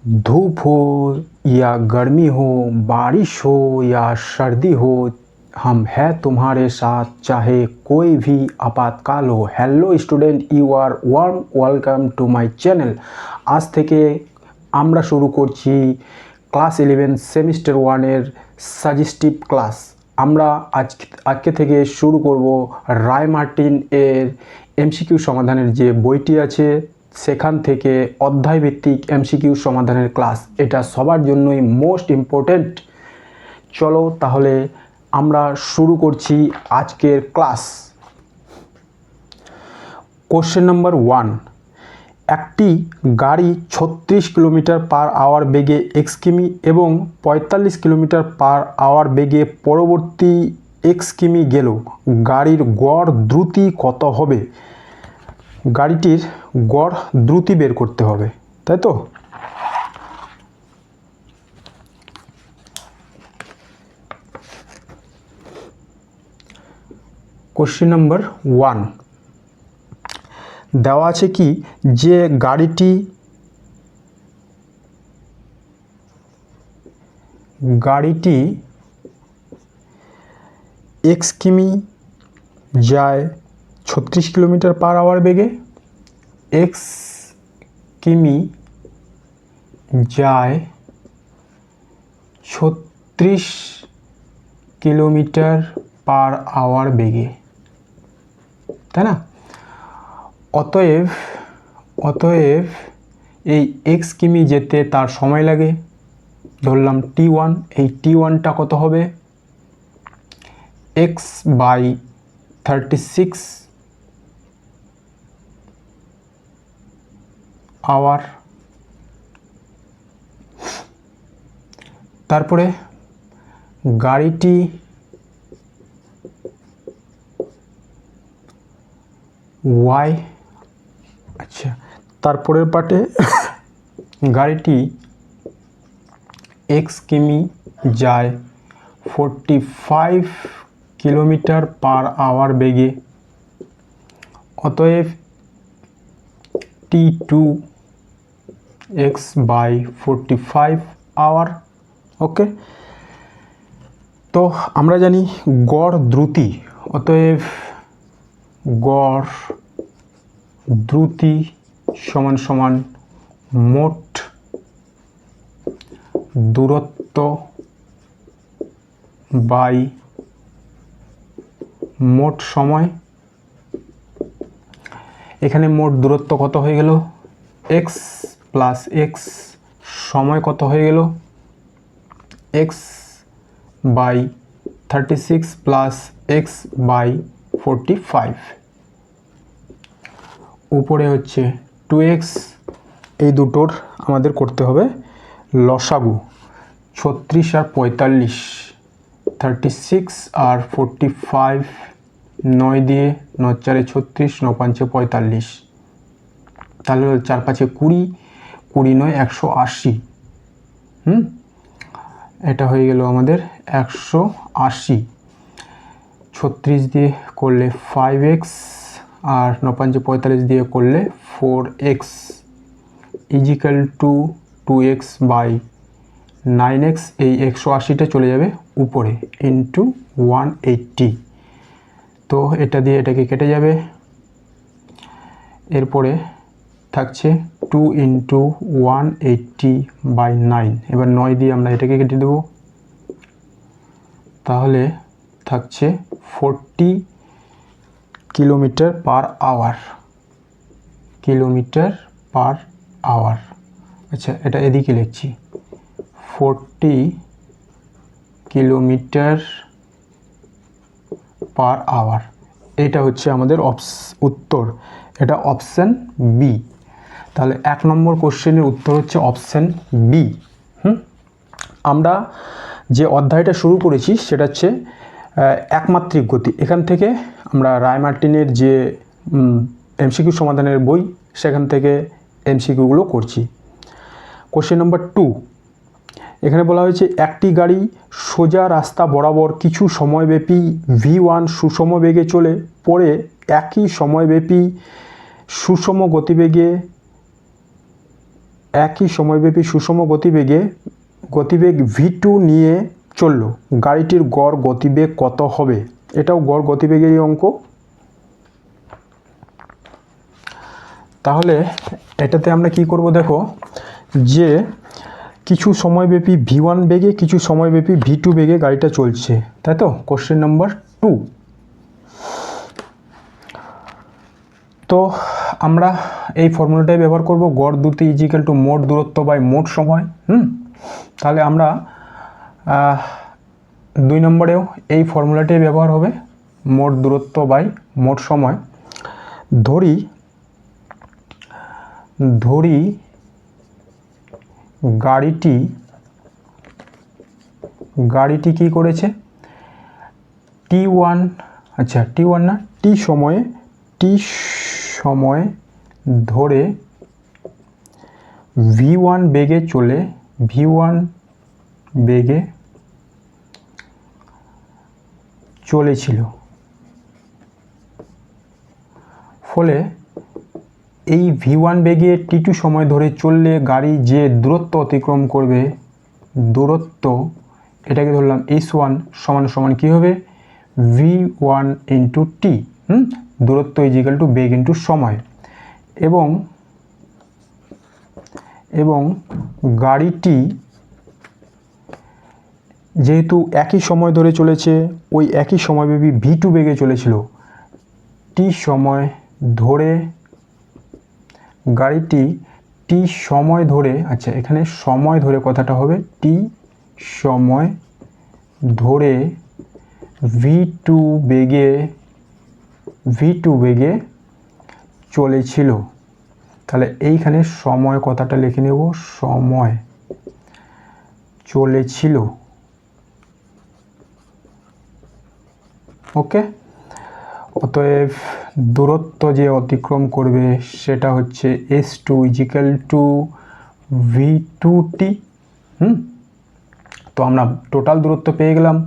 धूप हो या गर्मी हो, बारिश हो या सर्दी हो, हम हैं तुम्हारे साथ चाहे कोई भी आपातकाल हो। Hello student, you are warm welcome to my channel. আজ থেকে আমরা শুরু করছি ক্লাস 11 সেমিস্টার 1 এর সাজেস্টিভ ক্লাস। আমরা আজকে থেকে শুরু করব রায় মার্টিন এর এমসিকিউ সমাধানের যে বইটি আছে সেখান থেকে অধ্যায়ভিত্তিক এমসিকিউ সমাধানের ক্লাস। এটা সবার জন্যই মোস্ট ইম্পর্টেন্ট। চলো তাহলে আমরা শুরু করছি আজকের ক্লাস। কোশ্চেন নাম্বার 1, একটি গাড়ি 36 কিলোমিটার পার আওয়ার বেগে এক্স কিমি এবং 45 কিলোমিটার পার আওয়ার বেগে পরবর্তী এক্স কিমি গেল, গাড়ির গড় দ্রুতি কত হবে? গাড়িটির গড় দ্রুতি বের করতে হবে, তাই তো? কোশ্চেন নাম্বার 1 দেওয়া আছে কি, যে গাড়িটি এক্স কিমি যায় 36 কিলোমিটার পার আওয়ার বেগে, এক্স কিমি যায় 36 কিলোমিটার পার আওয়ার বেগে, তাই না? অতএব এই এক্স কিমি যেতে তার সময় লাগে, ধরলাম t1। এই t1টা কত হবে? x by 36 hour. তারপরে গাড়িটি y, আচ্ছা, তারপরের পার্টে গাড়িটি এক্স কিমি যায় 45 কিলোমিটার পার আওয়ার বেগে, অতএব t2 x বাই 45 আওয়ার। ওকে, তো আমরা জানি গড় দ্রুতি, অতএব গড় দ্রুতি সমান সমান মোট দূরত্ব বাই মোট সময়। এখানে মোট দূরত্ব কত হয়ে গেল? এক্স প্লাস এক্স, সময় কত হয়ে গেল? X by 36 plus x by 45, উপরে হচ্ছে 2x। এই দুটোর আমাদের করতে হবে লসাগু। 36 আর 45, 36 আর 45, 9 দিয়ে 9 4 36, 9 5 45, তাহলে 4 5 20, 20 9 180। এটা হয়ে গেল আমাদের 180। 36 দিয়ে করলে 5x আর 9 5 45 দিয়ে করলে 4x is equal two 2x by 9x। এই 180টা চলে যাবে উপরে ইন্টু 180, তো এটা দিয়ে এটাকে কেটে যাবে। এরপরে থাকছে 2 ইন্টু 180 বাই 9। এবার 9 দিয়ে আমরা এটাকে কেটে দেব, তাহলে থাকছে 40 kilometre per hour, kilometre per hour. আচ্ছা, এটা এদিকে লিখছি 40 কিলোমিটার পার আওয়ার। এটা হচ্ছে আমাদের উত্তর, এটা অপশান বি। তাহলে 1 নম্বর কোশ্চেনের উত্তর হচ্ছে অপশান বি। আমরা যে অধ্যায়টা শুরু করেছি সেটা হচ্ছে একমাত্রিক গতি। এখান থেকে আমরা রায় মার্টিনের যে এমসিকিউ সমাধানের বই সেখান থেকে এমসিকিউগুলো করছি। কোশ্চেন নাম্বার 2, এখানে বলা হয়েছে একটি গাড়ি সোজা রাস্তা বরাবর কিছু সময়ব্যাপী v1 সুষম বেগে চলে পরে একই সময়ব্যাপী সুষম গতিবেগে একই সময়ব্যাপী সুষম গতিবেগ v2 নিয়ে চলল, গাড়িটির গড় গতিবেগ কত হবে? এটাও গড় গতিবেগেরই অঙ্ক। তাহলে এটাতে আমরা কি করব দেখো, যে কিছু সময়ব্যাপী v1 বেগে কিছু সময়ব্যাপী v2 বেগে গাড়িটা চলছে, তাই তো? Question number 2। তো আমরা এই ফর্মুলাটাই ব্যবহার করব, গড় দ্রুতি ইজিক্যাল টু মোট দূরত্ব বাই মোট সময়। তাহলে আমরা 2 নম্বরেও এই ফর্মুলাটাই ব্যবহার হবে, মোট দূরত্ব বাই মোট সময়। ধরি গাড়িটি কি করেছে, t1 না t সময়ে ধরে v1 বেগে চলেছিল, ফলে এই v1 বেগে t2 সময় ধরে চললে গাড়ি যে দূরত্ব অতিক্রম করবে, দূরত্ব এটাকে ধরলাম s1 সমান কি হবে, v1 ইন্টু t। দূরত্ব ইজিক্যাল টু বেগ ইন্টু সময়। এবং গাড়িটি যেহেতু একই সময় ধরে চলেছে, ওই একই সময়ব্যাপী v2 বেগে চলেছিল, t সময় ধরে গাড়িটি t সময় ধরে, এখানে সময় ধরে কথাটা হবে, t সময় ধরে v2 বেগে চলেছিল। তাহলে এইখানে সময় কথাটা লিখে নেব, সময় চলেছিল। ওকে, অতএব দূরত্ব যে অতিক্রম করবে সেটা হচ্ছে s2 ইজিক্যাল টু v2t। তো আমরা টোটাল দূরত্ব পেয়ে গেলাম,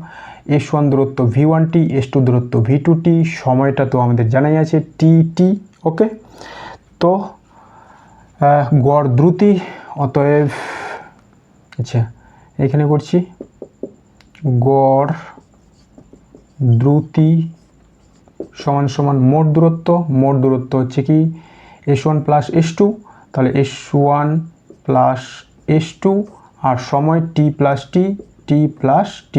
s1 দূরত্ব v1t, s2 দূরত্ব v2t, সময়টা তো আমাদের জানাই আছে tt। ওকে, তো গড় দ্রুতি, অতএব এখানে করছি গড় দ্রুতি সমান মোট দূরত্ব হচ্ছে কি s1 প্লাস s2, তাহলে s1 প্লাস s2 আর সময় t plus t।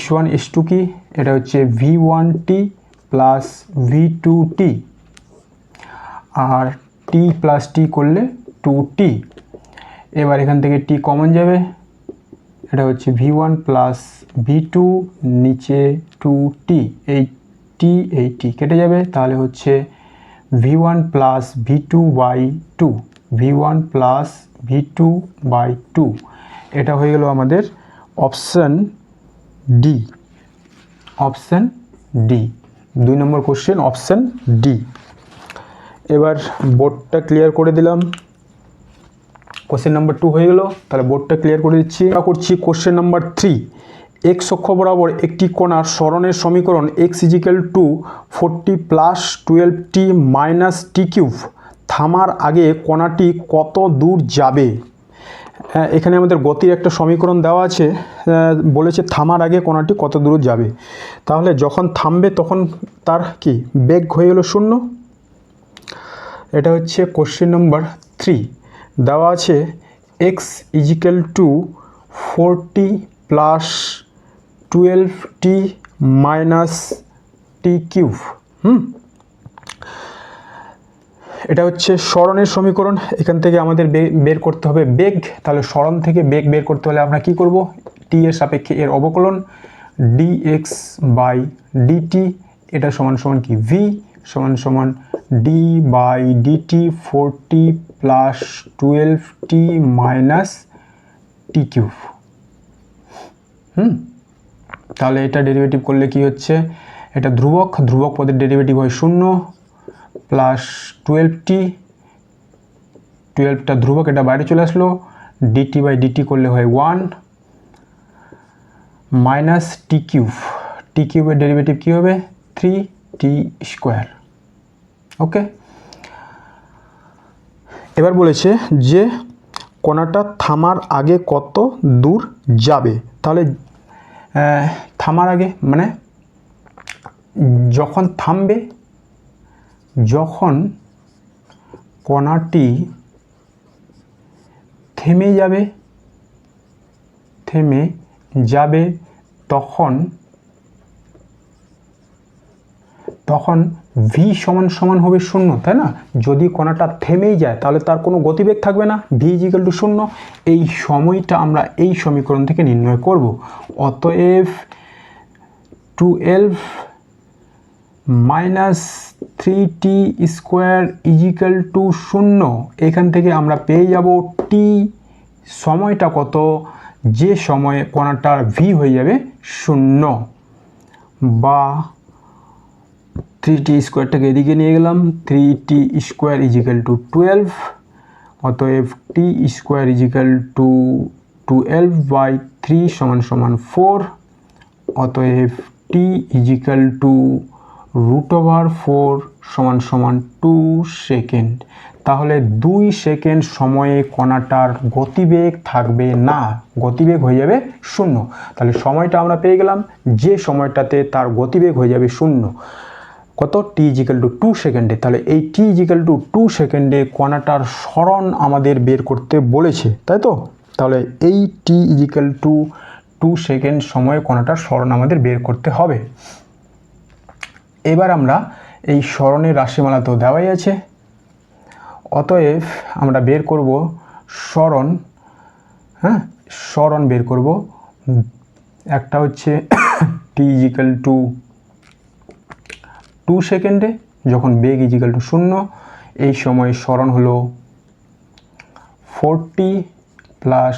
s1 s2 কি, এটা হচ্ছে v1t প্লাস v2t, আর t প্লাস t করলে 2t। এবার এখান থেকে t কমন যাবে, এটা হচ্ছে v1 প্লাস v2 নিচে 2t, এই t কেটে যাবে, তাহলে হচ্ছে v1 plus v2 by 2, v1 plus v2 by 2। এটা হয়ে গেল আমাদের অপশান ডি। 2 নম্বর কোশ্চেন অপশান ডি। এবার বোর্ডটা ক্লিয়ার করে দিলাম, কোশ্চেন নাম্বার 2 হয়ে গেল। তাহলে বোর্ডটা ক্লিয়ার করে দিচ্ছি। আমরা করছি কোশ্চেন নাম্বার 3। এক্স অক্ষ বরাবর একটি কণার সরণের সমীকরণ x equal to 40 plus 12t minus t cube. থামার আগে কণাটি কত দূর যাবে? এখানে আমাদের গতির একটা সমীকরণ দেওয়া আছে, বলেছে থামার আগে কণাটি কত দূর যাবে। তাহলে যখন থামবে তখন তার কি বেগ হয়ে গেল 0। এটা হচ্ছে কোশ্চেন নাম্বার 3। দেওয়া আছে x equal to 40 plus 12t minus t cube. এটা হচ্ছে সরণের সমীকরণ। এখান থেকে আমাদের বের করতে হবে বেগ। তাহলে সরণ থেকে বেগ বের করতে হলে আমরা কি করব, t এর সাপেক্ষে এর অবকলন dx বাই dt, এটা সমান কি v সমান d by dt 40 plus 12t minus t cube. তাহলে এটা ডেরিভেটিভ করলে কি হচ্ছে, এটা ধ্রুবক পদের ডেরিভেটিভ হয় 0 প্লাস 12টা ধ্রুবক, এটা বাইরে চলে আসলো, dt বাই dt করলে হয় 1 মাইনাস টি কিউবের ডেরিভেটিভ কী হবে 3t স্কোয়ার। ওকে, এবার বলেছে যে কণাটা থামার আগে কত দূর যাবে। তাহলে থামার আগে মানে যখন থামবে, যখন কণাটি থেমে যাবে তখন ভি সমান হবে 0, তাই না? যদি কণাটা থেমেই যায় তাহলে তার কোনো গতিবেগ থাকবে না, ভি ইজিক্যাল টু 0। এই সময়টা আমরা এই সমীকরণ থেকে নির্ণয় করব। অতএব 12 minus 3t square is equal two 0। এখান থেকে আমরা পেয়ে যাব টি সময়টা কত, যে সময়ে কণাটার ভি হয়ে যাবে 0, বা 3t স্কোয়ারটাকে এদিকে নিয়ে গেলাম, 3t স্কোয়ার ইজিক্যাল টু 12। অতএব t square is equal to 12 by 3 সমান 4। অতএব টি ইজিক্যাল টু √4 সমান 2 সেকেন্ড। তাহলে 2 সেকেন্ড সময়ে কণাটার গতিবেগ থাকবে না, গতিবেগ হয়ে যাবে 0। তাহলে সময়টা আমরা পেয়ে গেলাম, যে সময়টাতে তার গতিবেগ হয়ে যাবে 0, কত, টি ইজিক্যাল টু 2 সেকেন্ডে। তাহলে এই টি ইজিক্যাল টু 2 সেকেন্ডে কণাটার সরণ আমাদের বের করতে বলেছে, তাই তো? তাহলে এই টি ইজিক্যাল টু 2 সেকেন্ড সময়ে কণাটার সরণ আমাদের বের করতে হবে। এবার আমরা এই সরণের রাশিমালা তো দেওয়াই আছে, অতএব আমরা বের করব সরণ। সরণ বের করব। একটা হচ্ছে টি ইজিক্যাল টু 2 সেকেন্ডে যখন বেগ ইজিক্যাল টু 0, এই সময় সরণ হলো 40 plus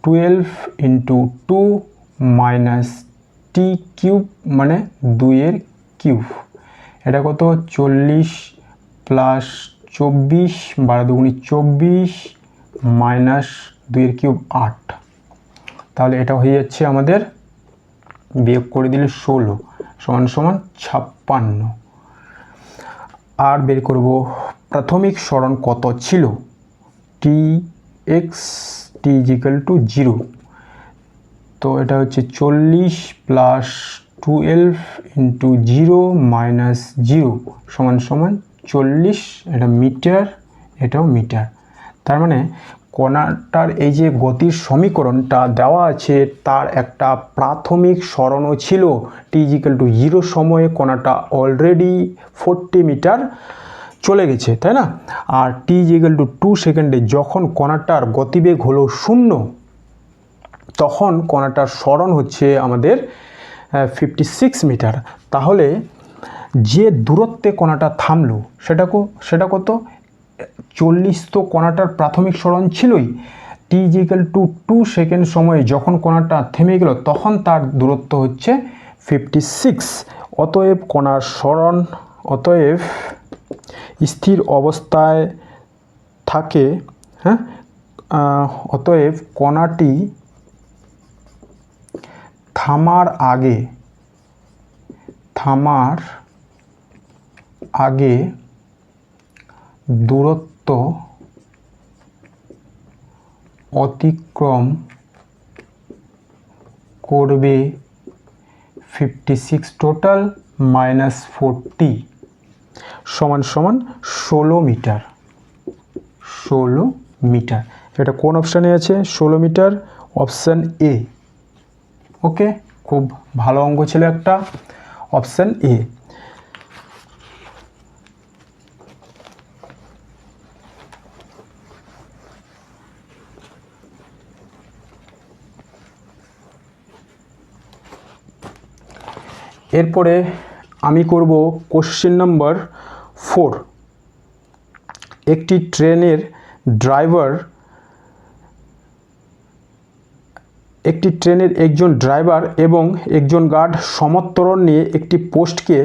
12 into 2 minus t cube মানে 2 এর কিউব। এটা কত, 40 প্লাস 24, 12 দুগুণি 24 মাইনাস 2 এর কিউব 8। তাহলে এটা হয়ে যাচ্ছে আমাদের, বিয়োগ করে দিলে 16 সমান 56। আর বের করব প্রাথমিক সরণ কত ছিল, টি এক্স টি ইজিক্যাল টু 0। তো এটা হচ্ছে 40 প্লাস 12 ইন্টু 0 মাইনাস 0 সমান 40। এটা মিটার, এটাও মিটার। তার মানে কণাটার এই যে গতির সমীকরণটা দেওয়া আছে তার একটা প্রাথমিক সরণও ছিল, টি ইজিক্যাল টু 0 সময়ে কণাটা অলরেডি 40 মিটার চলে গেছে, তাই না? আর টি ইজিক্যাল টু 2 সেকেন্ডে যখন কণাটার গতিবেগ হলো 0, তখন কণাটার সরণ হচ্ছে আমাদের 56 মিটার। তাহলে যে দূরত্বে কণাটা থামলো সেটা কত, 40। তো কণাটার প্রাথমিক সরণ ছিলই, টি ইজিক্যাল টু 2 সেকেন্ড সময়ে যখন কণাটা থেমে গেল তখন তার দূরত্ব হচ্ছে 56। অতএব কণার সরণ, অতএব স্থির অবস্থায় থাকে, অতএব কণাটি থামার আগে দূরত্ব অতিক্রম করবে 56 টোটাল মাইনাস 40 সমান 16 মিটার। 16 মিটার। এটা কোন অপশানে আছে? 16 মিটার, অপশান এ। ওকে, খুব ভালো অঙ্ক ছিল একটা, অপশান এ। এরপরে আমি করব কোশ্চেন নাম্বার 4। একটি ট্রেনের একজন ড্রাইভার এবং একজন গার্ড সমত্বরণ নিয়ে একটি পোস্টকে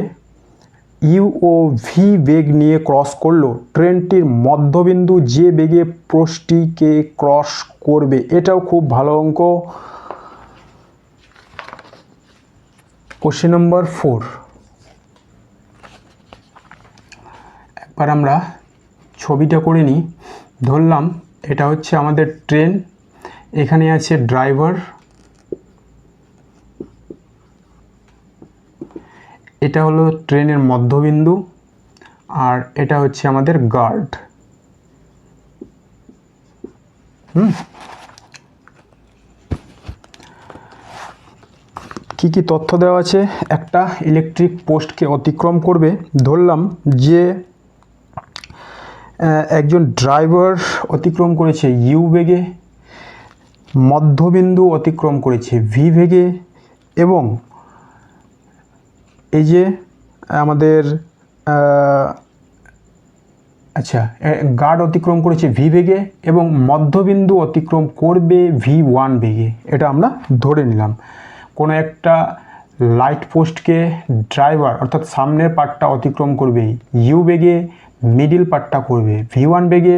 ইউ ও ভি বেগ নিয়ে ক্রস করলো। ট্রেনটির মধ্যবিন্দু যে বেগে পোস্টটিকে ক্রস করবে। এটাও খুব ভালো অঙ্ক। Question number 4। একবার আমরা ছবিটা করে নিই। ধরলাম এটা হচ্ছে আমাদের ট্রেন, এখানে আছে ড্রাইভার, এটা হলো ট্রেনের মধ্যবিন্দু, আর এটা হচ্ছে আমাদের গার্ড। কি কি তথ্য দেওয়া আছে? একটা ইলেকট্রিক পোস্টকে অতিক্রম করবে, ধরলাম যে একজন ড্রাইভার অতিক্রম করেছে ইউ বেগে, মধ্যবিন্দু অতিক্রম করেছে ভি বেগে, এবং এই যে আমাদের গার্ড অতিক্রম করেছে ভি বেগে এবং মধ্যবিন্দু অতিক্রম করবে V1 বেগে। এটা আমরা ধরে নিলাম। কোনো একটা লাইট পোস্টকে ড্রাইভার অর্থাৎ সামনের পার্টটা অতিক্রম করবে ইউ বেগে, মিডিল পার্টটা করবে V1 বেগে,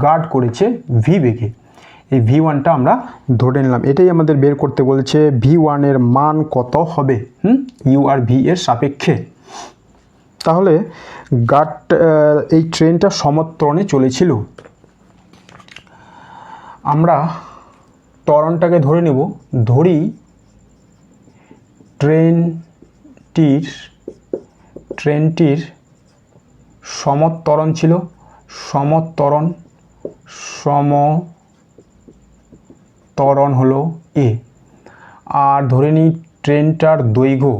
গার্ড করেছে ভি বেগে। এই V1টা আমরা ধরে নিলাম। এটাই আমাদের বের করতে বলেছে V1 এর মান কত হবে ইউ আর ভি এর সাপেক্ষে। তাহলে গার্ড এই ট্রেনটা সমত্বরণে চলেছিল। আমরা ত্বরণটাকে ধরে নেব, ধরি ট্রেনটির সমত্বরণ ছিল, সমত্বরণ হলো এ। আর ধরে নিই ট্রেনটার দৈর্ঘ্য,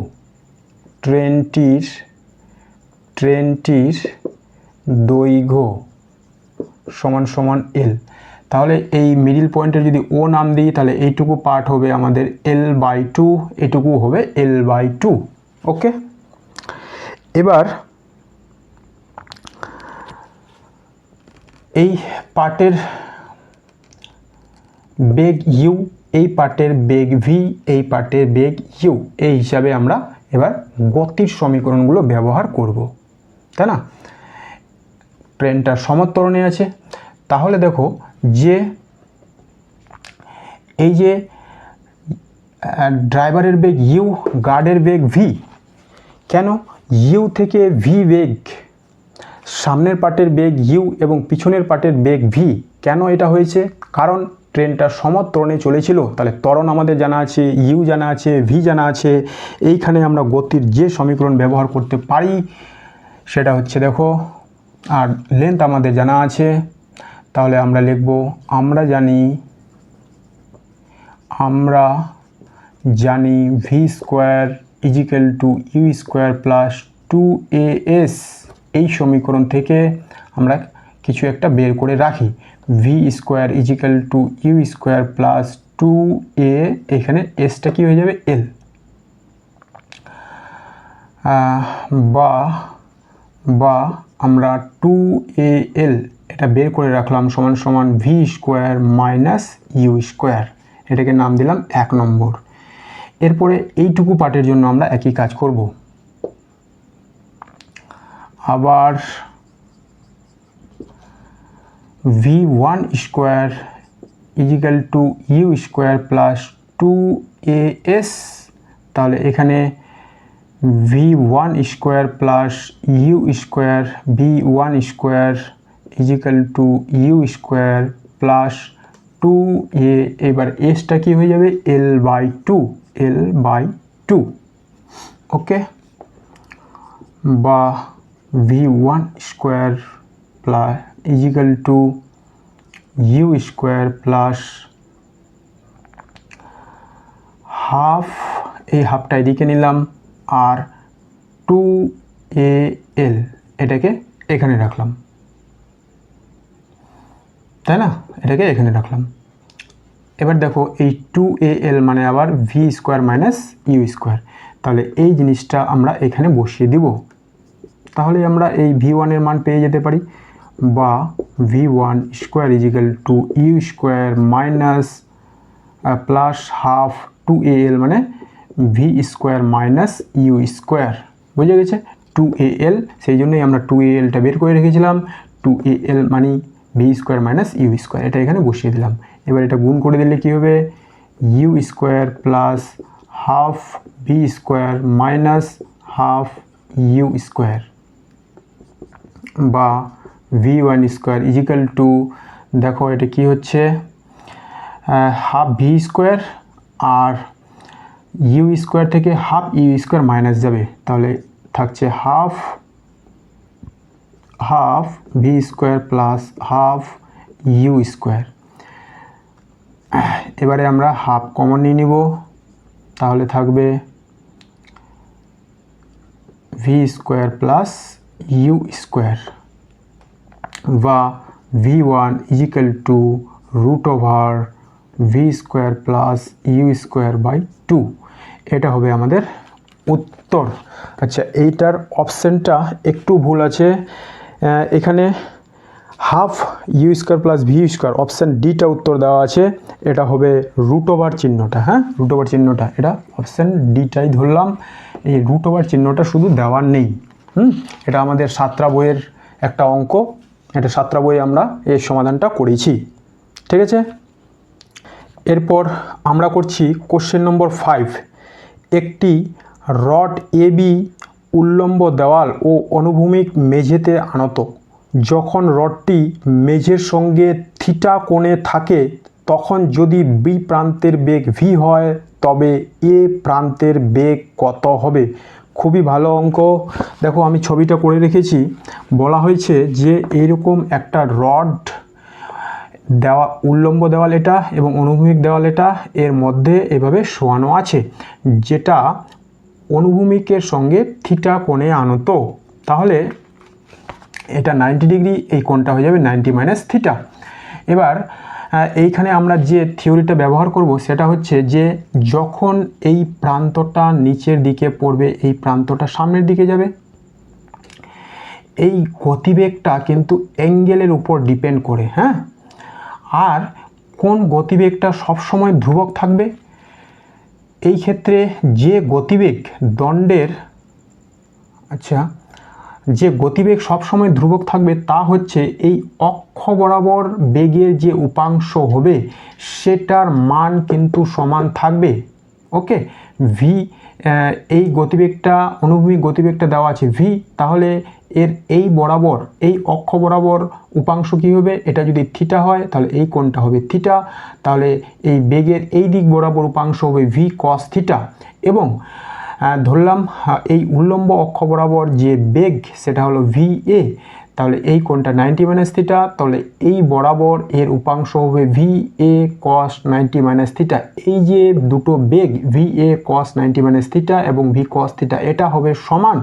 ট্রেনটির দৈর্ঘ্য সমান সমান এল। তাহলে এই মিডিল পয়েন্টের যদি ও নাম দিই তাহলে এইটুকু পার্ট হবে আমাদের L/2, এটুকু হবে L/2। ওকে, এবার এই পার্টের বেগ ইউ, এই পার্টের বেগ ভি, এই পার্টের বেগ ইউ, এই হিসাবে আমরা এবার গতির সমীকরণগুলো ব্যবহার করব, তাই না? ট্রেনটা সমত্বরণে আছে। তাহলে দেখো যে এই যে ড্রাইভারের বেগ ইউ, গার্ডের বেগ ভি, কেন ইউ থেকে ভি বেগ, সামনের পার্টের বেগ ইউ এবং পিছনের পার্টের বেগ ভি, কেন এটা হয়েছে? কারণ ট্রেনটা সমত্বরণে চলেছিল। তাহলে ত্বরণ আমাদের জানা আছে, ইউ জানা আছে, ভি জানা আছে। এইখানে আমরা গতির যে সমীকরণ ব্যবহার করতে পারি সেটা হচ্ছে দেখো, আর লেন্থ আমাদের জানা আছে। তাহলে আমরা লিখব, আমরা জানি v square is equal to u square plus 2as। এই সমীকরণ থেকে আমরা কিছু একটা বের করে রাখি, v square is equal to u square plus 2a, এখানে এসটা কি হয়ে যাবে এল, বা আমরা 2al এটা বের করে রাখলাম সমান সমান v square minus u square. এটাকে নাম দিলাম 1 নম্বর। এরপরে এইটুকু পার্টের জন্য আমরা একই কাজ করব। আবার V1 square is equal to u square plus 2as। তাহলে এখানে V1 square plus u square, V1 square is equal to u square plus 2a। এবার এসটা কি হয়ে যাবে L/2। ওকে, বা V1 square plus equal to u square plus half, এই হাফটা এদিকে নিলাম, আর 2al এটাকে এখানে রাখলাম, তাই না? এটাকে এখানে রাখলাম। এবার দেখো এই 2al মানে আবার v square minus u square. তাহলে এই জিনিসটা আমরা এখানে বসিয়ে দিব। তাহলে আমরা এই V1 এর মান পেয়ে যেতে পারি, বা V1 square is equal to u square minus plus half 2al মানে v square minus u square. বুঝে গেছে? 2al, সেই জন্যই আমরা 2alটা বের করে রেখেছিলাম। 2al মানে v square minus u square, এটা এখানে বসিয়ে দিলাম। এবার এটা গুণ করে দিলে কি হবে, u square plus half v square minus half u square, বা V1 স্কোয়ার ইজিক্যাল টু দেখো এটা কি হচ্ছে, হাফ ভি স্কোয়ার আর ইউ স্কোয়ার থেকে হাফ ইউ স্কোয়ার মাইনাস যাবে, তাহলে থাকছে half v square plus half u square. এবারে আমরা হাফ কমন নিয়ে নিব, তাহলে থাকবে v square plus u square বা v1 equal to root over v square plus u square by 2। এটা হবে আমাদের উত্তর। আচ্ছা, এইটার অপশানটা একটু ভুল আছে, এখানে half u square plus v square option ডিটা উত্তর দেওয়া আছে, এটা হবে রুট ওভার চিহ্নটা। হ্যাঁ, রুট ওভার চিহ্নটা, এটা অপশান ডিটাই ধরলাম, এই রুট ওভার চিহ্নটা শুধু দেওয়ার নেই। এটা আমাদের সাতটা বইয়ের একটা অঙ্ক, এটা সাতটা বই আমরা এর সমাধানটা করেছি। ঠিক আছে, এরপর আমরা করছি কোশ্চেন নম্বর 5। একটি রড এবি উল্লম্ব দেওয়াল ও অনুভূমিক মেঝেতে আনত। যখন রডটি মেঝের সঙ্গে থিটা কোণে থাকে তখন যদি বি প্রান্তের বেগ ভি হয় তবে এ প্রান্তের বেগ কত হবে? খুবই ভালো অঙ্ক। দেখো আমি ছবিটা করে রেখেছি, বলা হয়েছে যে এরকম একটা রড দেওয়া, উল্লম্ব দেওয়াল এটা এবং অনুভূমিক দেওয়াল এটা, এর মধ্যে এভাবে শোয়ানো আছে, যেটা অনুভূমিকের সঙ্গে থিটা কোণে আনত। তাহলে এটা 90 ডিগ্রি, এই কোণটা হয়ে যাবে 90 মাইনাস থিটা। এবার এইখানে আমরা যে থিওরিটা ব্যবহার করব সেটা হচ্ছে যে যখন এই প্রান্তটা নিচের দিকে পড়বে, এই প্রান্তটা সামনের দিকে যাবে, এই গতিবেগটা কিন্তু অ্যাঙ্গেলের উপর ডিপেন্ড করে। হ্যাঁ, আর কোন গতিবেগটা সবসময় ধ্রুবক থাকবে? এই ক্ষেত্রে যে গতিবেগ দণ্ডের, আচ্ছা, যে গতিবেগ সবসময় ধ্রুবক থাকবে তা হচ্ছে এই অক্ষ বরাবর বেগের যে উপাংশ হবে সেটার মান কিন্তু সমান থাকবে। ওকে, ভি, এই গতিবেগটা, অনুভূমিক গতিবেগটা দেওয়া আছে ভি, তাহলে এর এই বরাবর, এই অক্ষ বরাবর উপাংশ কী হবে? এটা যদি থিটা হয় তাহলে এই কোণটা হবে থিটা, তাহলে এই বেগের এই দিক বরাবর উপাংশ হবে ভি কস থিটা। এবং ধরলাম এই উল্লম্ব অক্ষ বরাবর যে বেগ সেটা হলো ভি এ, তাহলে এই কোণটা 90 মাইনাস থিটা, তাহলে এই বরাবর এর উপাংশ হবে v a cos 90 minus theta. এই যে দুটো বেগ v a cos 90 minus theta এবং ভি কস থিটা, এটা হবে সমান।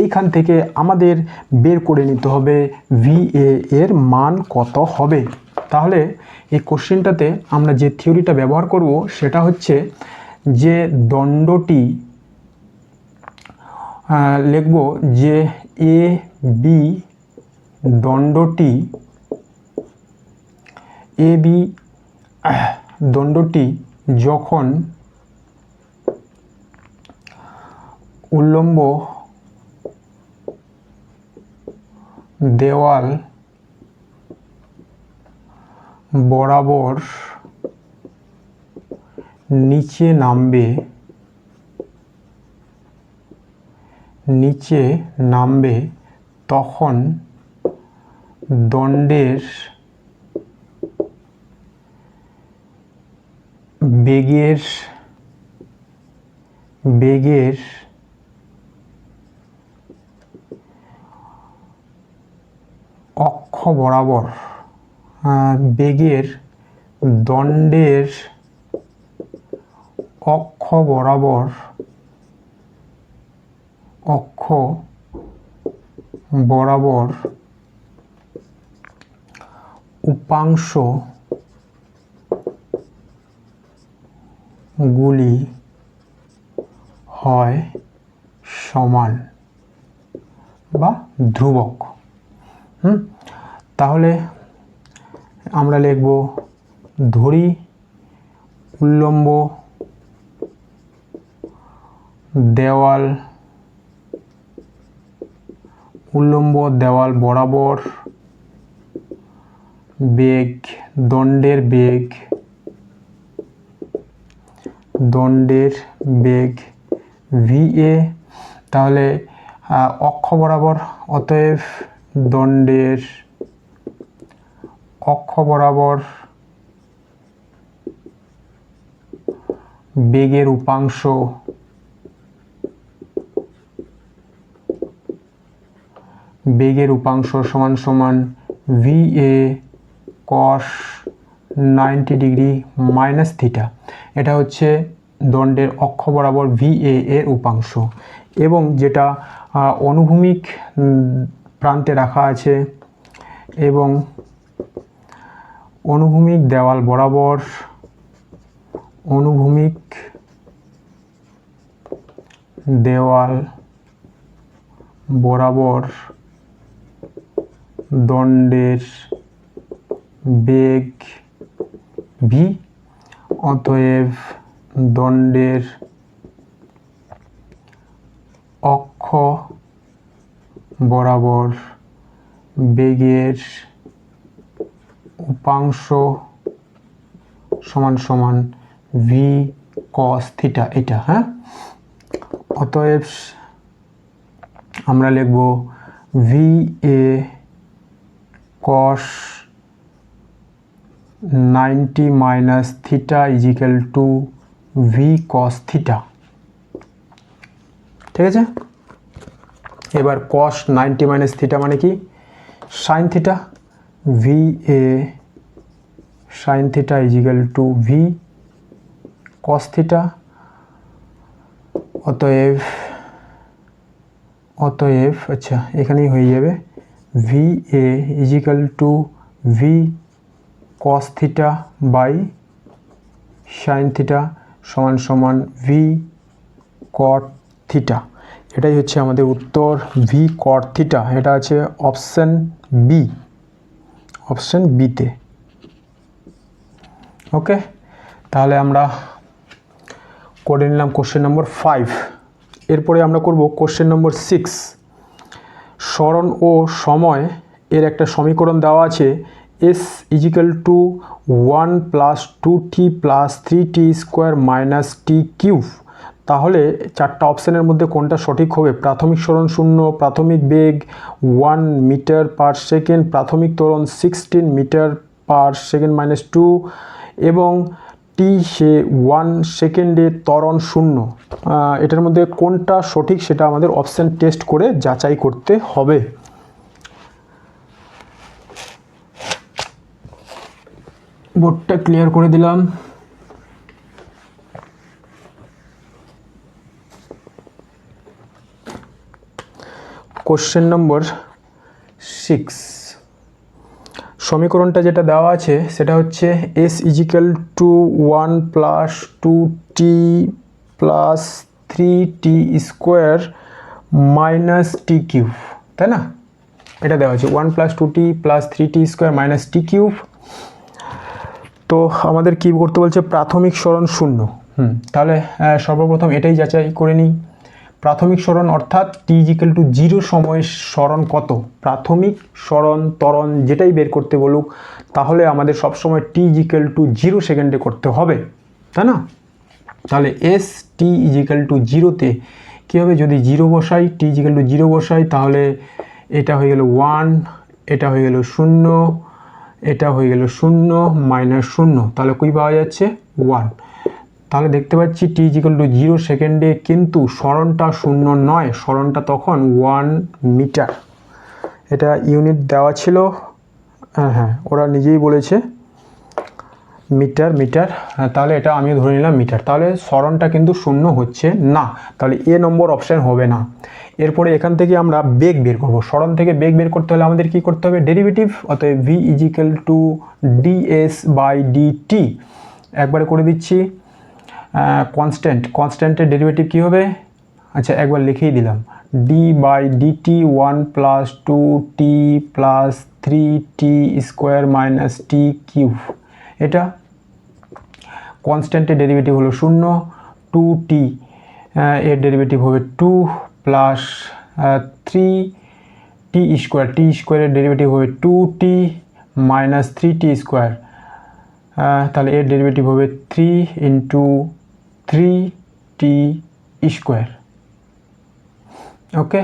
এইখান থেকে আমাদের বের করে নিতে হবে ভি এ এর মান কত হবে। তাহলে এই কোশ্চেনটাতে আমরা যে থিওরিটা ব্যবহার করব সেটা হচ্ছে যে দণ্ডটি লিখব যে এ বি দণ্ডটি, এ বি দণ্ডটি যখন উল্লম্ব দেওয়াল বরাবর নিচে নামবে তখন দণ্ডের বেগের অক্ষ বরাবর, বেগের দণ্ডের অক্ষ বরাবর উপাংশ গুলি হয় সমান বা ধ্রুবক। তাহলে আমরা লিখব, ধরি উল্লম্ব দেওয়াল বরাবর বেগ, দণ্ডের বেগ ভি এ, তাহলে অক্ষ বরাবর, অতএব দণ্ডের অক্ষ বরাবর বেগের উপাংশ সমান সমান VA cos 90 degree minus theta. এটা হচ্ছে দণ্ডের অক্ষ বরাবর VA এর উপাংশ, এবং যেটা অনুভূমিক প্রান্তে রাখা আছে এবং অনুভূমিক দেওয়াল বরাবর দণ্ডের বেগ V। অতএব দণ্ডের অক্ষ বরাবর বেগের উপাংশ সমান সমান V cos থিটা, এটা। হ্যাঁ, অতএব আমরা লিখব VA cos 90 minus theta is equal to V cos theta. ঠিক আছে, এবার cos 90 মাইনাস থিটা মানে কি? Sine theta. VA sine theta is equal to V cos theta. অতএব আচ্ছা, এখানেই হয়ে যাবে VA is equal to V cos theta by sine theta সমান সমান V cot থিটা। এটাই হচ্ছে আমাদের উত্তর, V cot থিটা। এটা আছে অপশন বিতে। ওকে, তাহলে আমরা করে নিলাম কোশ্চেন নম্বর 5। এরপরে আমরা করব কোশ্চেন নম্বর 6। সরণ ও সময় এর একটা সমীকরণ দেওয়া আছে, S is equal to 1 plus 2t plus 3t square minus t cube. তাহলে চারটা অপশানের মধ্যে কোনটা সঠিক হবে? প্রাথমিক সরণ 0, প্রাথমিক বেগ 1 মিটার পার সেকেন্ড, প্রাথমিক ত্বরণ 16 মিটার পার সেকেন্ড মাইনাস 2, এবং টি সে 1 সেকেন্ডে ত্বরণ 0। এটার মধ্যে কোনটা সঠিক সেটা আমাদের অপশান টেস্ট করে যাচাই করতে হবে। বোর্ডটা ক্লিয়ার করে দিলাম। কোশ্চেন নম্বর 6, সমীকরণটা যেটা দেওয়া আছে সেটা হচ্ছে S is equal to 1 plus 2t plus 3t square minus t cube, তাই না? এটা দেওয়া আছে 1 plus 2t plus 3t square minus t cube. তো আমাদের কি করতে বলছে? প্রাথমিক সরণ 0। তাহলে সর্বপ্রথম এটাই যাচাই করে নিই। প্রাথমিক সরণ অর্থাৎ t ইজ ইকুয়াল টু 0 সময় সরণ কত? প্রাথমিক সরণ ত্বরণ যেটাই বের করতে বলুক, তাহলে আমাদের সবসময় t ইজ ইকুয়াল টু 0 সেকেন্ডে করতে হবে, তাই না? তাহলে S t is equal to 0-তে কী হবে? যদি 0 বসাই, t ইজ ইকুয়াল টু 0 বসাই, তাহলে এটা হয়ে গেল 1, এটা হয়ে গেল 0, এটা হয়ে গেল 0 মাইনাস 0, তাহলে কী পাওয়া যাচ্ছে? 1। তাহলে দেখতে পাচ্ছি t ইজ ইকুয়াল টু 0 সেকেন্ডে, কিন্তু সরণটা 0 নয়, সরণটা তখন 1 মিটার। এটা ইউনিট দেওয়া ছিল, হ্যাঁ ওরা নিজেই বলেছে মিটার। তাহলে এটা আমি ধরে নিলাম মিটার। তাহলে সরণটা কিন্তু 0 হচ্ছে না, তাহলে এ নম্বর অপশান হবে না। এরপরে এখান থেকে আমরা বেগ বের করব। সরণ থেকে বেগ বের করতে হলে আমাদের কি করতে হবে? ডেরিভেটিভ। অতএব v is equal to ds by dt। একবারে করে দিচ্ছি। কনস্ট্যান্টের ডেরিভেটিভ কী হবে? আচ্ছা একবার লিখেই দিলাম, d by dt 1 plus 2t plus 3t square minus t cube. এটা কনস্ট্যান্টের ডেরিভেটিভ হলো 0, 2t এর ডেরিভেটিভ হবে 2 প্লাস 3t স্কোয়ার, টি স্কোয়ারের ডেরিভেটিভ হবে 2t মাইনাস 3t স্কোয়ার, তাহলে এর ডেরিভেটিভ হবে 3 ইন্টু 3t স্কোয়ার। ওকে,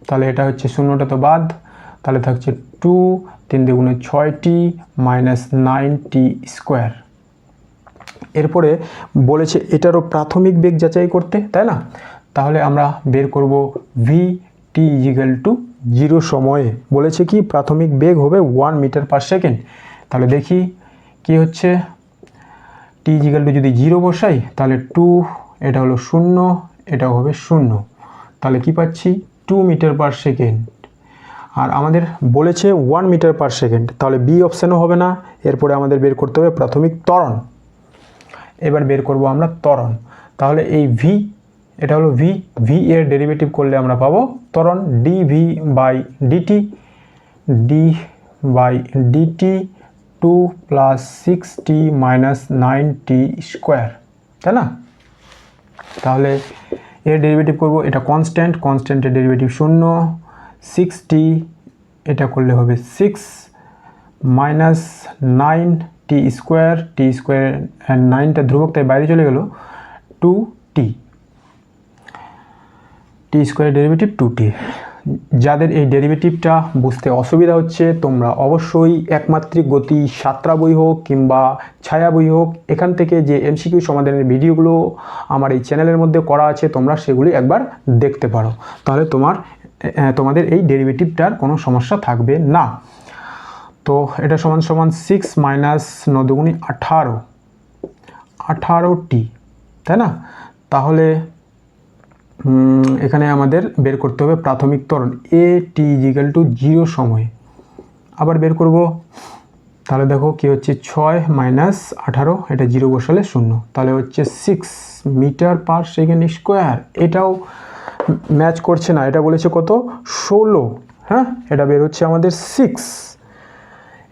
তাহলে এটা হচ্ছে 0টা তো বাদ, তাহলে থাকছে 2, 3 দুগুণে 6t মাইনাস 9t স্কোয়ার। এরপরে বলেছে এটারও প্রাথমিক বেগ যাচাই করতে, তাই না? তাহলে আমরা বের করব ভি টি ইজিক্যাল টু 0 সময়ে বলেছে কি প্রাথমিক বেগ হবে 1 মিটার পার সেকেন্ড। তাহলে দেখি কি হচ্ছে। টি ইজিক্যাল টু যদি 0 বসাই তাহলে 2, এটা হলো 0, এটাও হবে 0, তাহলে কি পাচ্ছি 2 মিটার পার সেকেন্ড। আর আমাদের বলেছে 1 মিটার পার সেকেন্ড, তাহলে বি অপশানও হবে না। এরপরে আমাদের বের করতে হবে প্রাথমিক ত্বরণ। এবার বের করব আমরা ত্বরণ। তাহলে এই ভি, এটা হলো ভি, ভি এর ডেরিভেটিভ করলে আমরা পাবো ত্বরণ dv by dt, d by dt 2 plus 6t minus 9t square, তাই না? তাহলে এর ডেরিভেটিভ করব, এটা কনস্ট্যান্ট, কনস্ট্যান্টের ডেরিভেটিভ 0, 6t এটা করলে হবে 6 মাইনাস 9t স্কোয়ার, টি স্কোয়ার 9টা ধ্রুবক তাই বাইরে চলে গেল, 2t, টি স্কোয়ারের ডেরিভেটিভ 2t। যাদের এই ডেরিভেটিভটা বুঝতে অসুবিধা হচ্ছে তোমরা অবশ্যই একমাত্রিক গতি সাতটা বই হোক কিংবা ছায়া বই হোক, এখান থেকে যে এমসিকিউ সমাধানের ভিডিওগুলো আমার এই চ্যানেলের মধ্যে করা আছে তোমরা সেগুলি একবার দেখতে পারো, তাহলে তোমাদের এই ডেরিভেটিভটার কোনো সমস্যা থাকবে না। তো এটা সমান সমান 6 মাইনাস 9 দুগুণে 18t, তাই না? তাহলে এখানে আমাদের বের করতে হবে প্রাথমিক ত্বরণ এ টি ইজিক্যাল টু 0 সময়ে। আবার বের করব, তাহলে দেখো কি হচ্ছে 6 মাইনাস 18, এটা 0 বসালে 0, তাহলে হচ্ছে 6 মিটার পার সেকেন্ড স্কোয়ার। এটাও ম্যাচ করছে না, এটা বলেছে কত 16, হ্যাঁ এটা বের হচ্ছে আমাদের 6।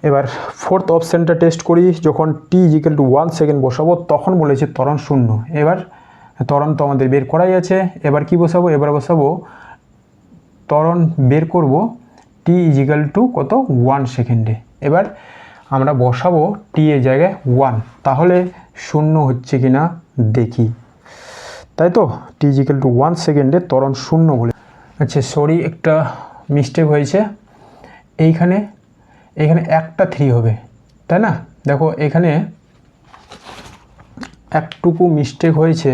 এবার ফোর্থ অপশানটা টেস্ট করি, যখন টি ইজিক্যাল টু 1 সেকেন্ড বসাবো তখন বলেছে ত্বরণ 0। এবার ত্বরণ তো আমাদের বের করাই আছে, এবার কি বসাবো, এবার বসাবো ত্বরণ বের করব টি ইজিক্যাল টু কত 1 সেকেন্ডে। এবার আমরা বসাবো টি এর জায়গায় 1, তাহলে 0 হচ্ছে কি না দেখি, তাই তো টি ইজিক্যাল টু 1 সেকেন্ডে ত্বরণ 0 বলে। আচ্ছা সরি, একটা মিস্টেক হয়েছে, এইখানে একটা 3 হবে, তাই না? দেখো এখানে একটুকু মিস্টেক হয়েছে,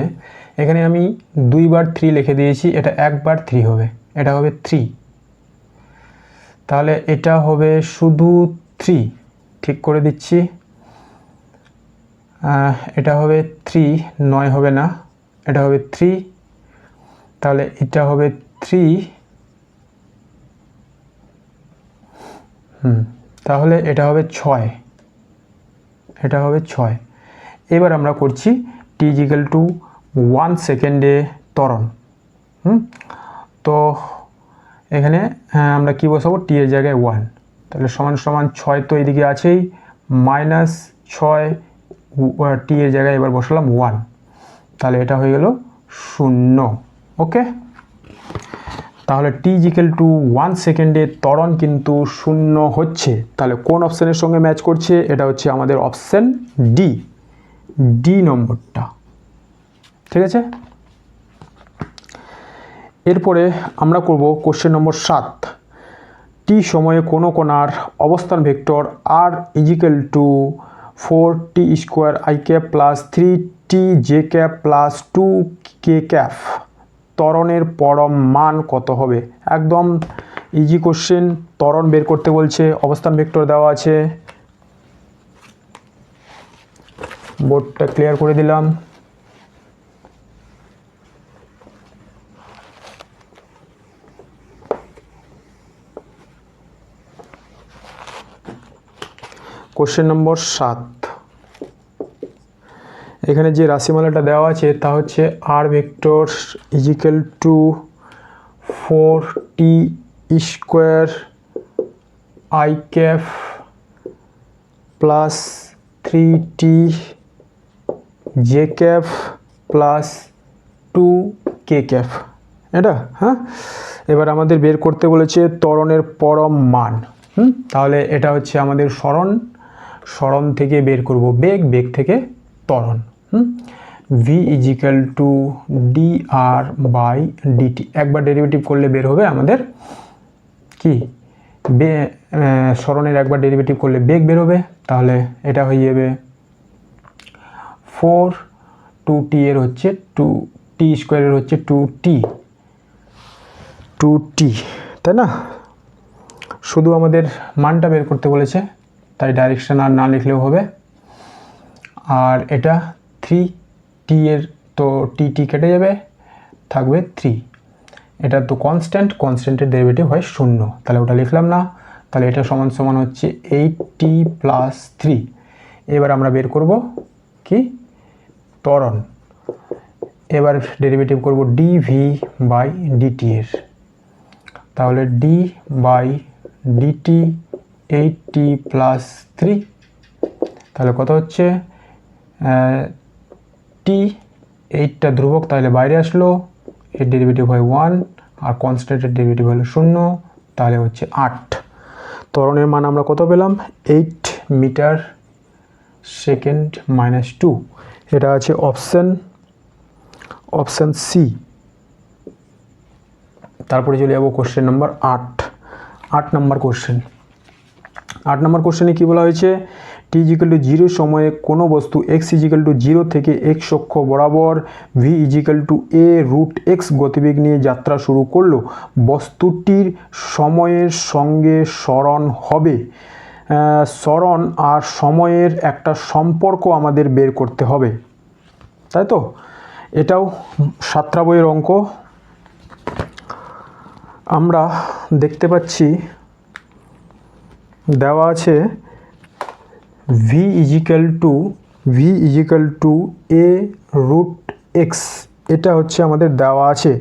এখানে আমি 2 বার 3 লিখে দিয়েছি, এটা একবার 3 হবে, এটা হবে 3, তাহলে এটা হবে শুধু 3, ঠিক করে দিচ্ছি, এটা হবে 3, 9 হবে না, এটা হবে 3, তাহলে এটা হবে 3, তাহলে এটা হবে 6, এটা হবে 6। এবার আমরা করছি টি ইজিক্যাল টু 1 সেকেন্ডে ত্বরণ। তো এখানে আমরা কি বসাবো, টি এর জায়গায় 1, তাহলে সমান সমান 6 তো এইদিকে আছেই, মাইনাস 6 টি এর জায়গায় এবার বসালাম 1, তাহলে এটা হয়ে গেল 0। ওকে, তাহলে টি ইজিক্যাল টু 1 সেকেন্ডে ত্বরণ কিন্তু 0 হচ্ছে। তাহলে কোন অপশানের সঙ্গে ম্যাচ করছে, এটা হচ্ছে আমাদের অপশান ডি নম্বরটা, ঠিক আছে। এরপরে আমরা করব কোশ্চেন নম্বর 7। টি সময়ে কোনো কণার অবস্থান vector r equal to 4t square i cap plus 3t j cap plus 2k cap, ত্বরণের পরম মান কত হবে? একদম ইজি কোশ্চেন, ত্বরণ বের করতে বলছে, অবস্থান ভেক্টর দেওয়া আছে, বোর্ডটা ক্লিয়ার করে দিলাম। কোশ্চেন নম্বর 7, এখানে যে রাশিমালাটা দেওয়া আছে তা হচ্ছে r vector equal to 4t square i cap plus 3t j cap plus 2k cap, এটা হ্যাঁ। এবার আমাদের বের করতে বলেছে ত্বরণের পরম মান। তাহলে এটা হচ্ছে আমাদের সরণ থেকে বের করব বেগ থেকে ত্বরণ। V equal to d r by dt, একবার ডেরিভেটিভ করলে বের হবে আমাদের কি সরণের একবার ডেরিভেটিভ করলে বেগ বেরোবে, তাহলে এটা হয়ে যাবে 4 2t এর হচ্ছে 2t স্কোয়ারের হচ্ছে 2t, তাই না? শুধু আমাদের মানটা বের করতে বলেছে, তাই ডাইরেকশন আর না লিখলেও হবে। আর এটা 3t এর তো টি কেটে যাবে, থাকবে 3। এটা তো কনস্ট্যান্টের ডেরিভেটিভ হয় 0, তাহলে ওটা লিখলাম না। তাহলে এটা সমান সমান হচ্ছে 8t + 3। এবার আমরা বের করব কি ত্বরণ। এবার ডেরিভেটিভ করব dv/dt এর। তাহলে d/dt 8t + 3, তাহলে কত হচ্ছে t, 8টা ধ্রুবক তাহলে বাইরে আসলো, এর ডেরিভেটিভ হয় 1 আর কনস্ট্যান্টের ডেরিভেটিভ হলো 0, তাহলে হচ্ছে 8। ত্বরণের মান আমরা কত পেলাম 8 মিটার সেকেন্ড - 2। এটা আছে অপশন সি। তারপরে চলে যাবো কোশ্চেন নম্বর 8 নম্বর কোশ্চেন। 8 নম্বর কোশ্চেনে কী বলা হয়েছে, t = 0 সময়ে কোনো বস্তু x = 0 থেকে x অক্ষ বরাবর v = a√x গতিবেগ নিয়ে যাত্রা শুরু করলো। বস্তুটির সময়ের সঙ্গে সরণ হবে। সরণ আর সময়ের একটা সম্পর্ক আমাদের বের করতে হবে, তাই তো? এটাও 7টা বইয়ের অঙ্ক। আমরা দেখতে পাচ্ছি দেওয়া আছে v = a√x, এটা হচ্ছে আমাদের দেওয়া আছে।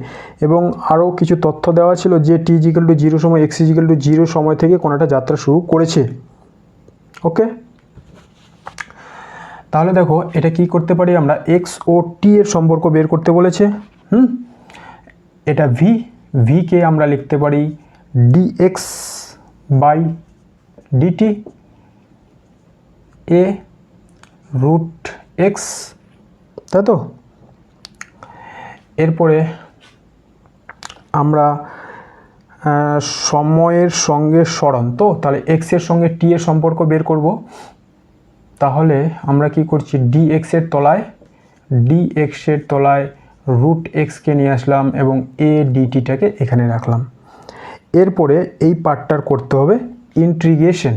এবং আরও কিছু তথ্য দেওয়া ছিল যে t = 0 সময় x = 0 সময় থেকে কোনোটা যাত্রা শুরু করেছে। ওকে, তাহলে দেখো এটা কি করতে পারি আমরা, x ও t এর সম্পর্ক বের করতে বলেছে। এটা v কে আমরা লিখতে পারি dx/dt a√x, তাই তো? এরপরে আমরা সময়ের সঙ্গে সরণ, তো তাহলে x এর সঙ্গে t এর সম্পর্ক বের করব। তাহলে আমরা কি করছি, dx এর তলায় √x কে নিয়ে আসলাম এবং a dt-টাকে এখানে রাখলাম। এরপরে এই পার্টটার করতে হবে ইন্টিগ্রেশন।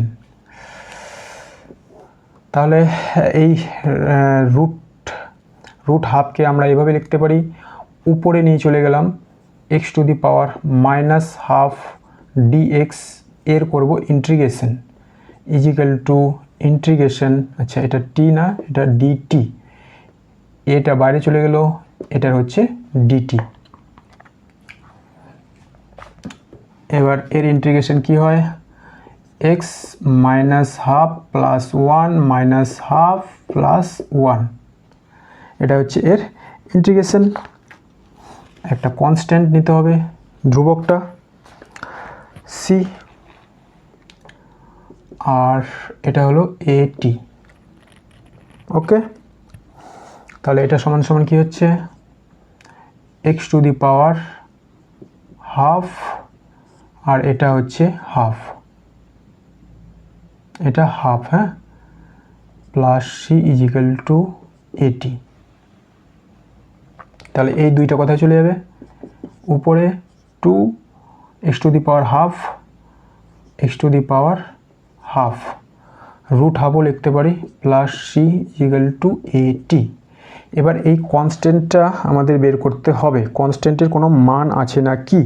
তাহলে এই রুট হাফকে আমরা এভাবে লিখতে পারি, উপরে নিয়ে চলে গেলাম x⁻½ dx এর করব ইন্টিগ্রেশন ইন্টিগ্রেশন, আচ্ছা এটা t না, এটা dt, এটা বাইরে চলে গেল, এটার হচ্ছে dt। এবার এর ইন্টিগ্রেশন কি হয়, x-½ + 1 - ½ + 1, এটা হচ্ছে এর ইন্টিগ্রেশন। একটা কনস্ট্যান্ট নিতে হবে, ধ্রুবকটা c, আর এটা হলো at। ওকে, তাহলে এটা সমান সমান কি হচ্ছে, x⁻½ আর এটা হচ্ছে ½ এটা হাফ, হ্যাঁ, প্লাস সি ইজিক্যাল টু এটি। তাহলে এই দুইটা কথায় চলে যাবে, উপরে 2 x to the power half x to the power half, root হাফও লিখতে পারি, প্লাস সি ইজিক্যাল টু এটি। এবার এই কনস্ট্যান্টটা আমাদের বের করতে হবে, কনস্ট্যান্টের কোনো মান আছে না কি,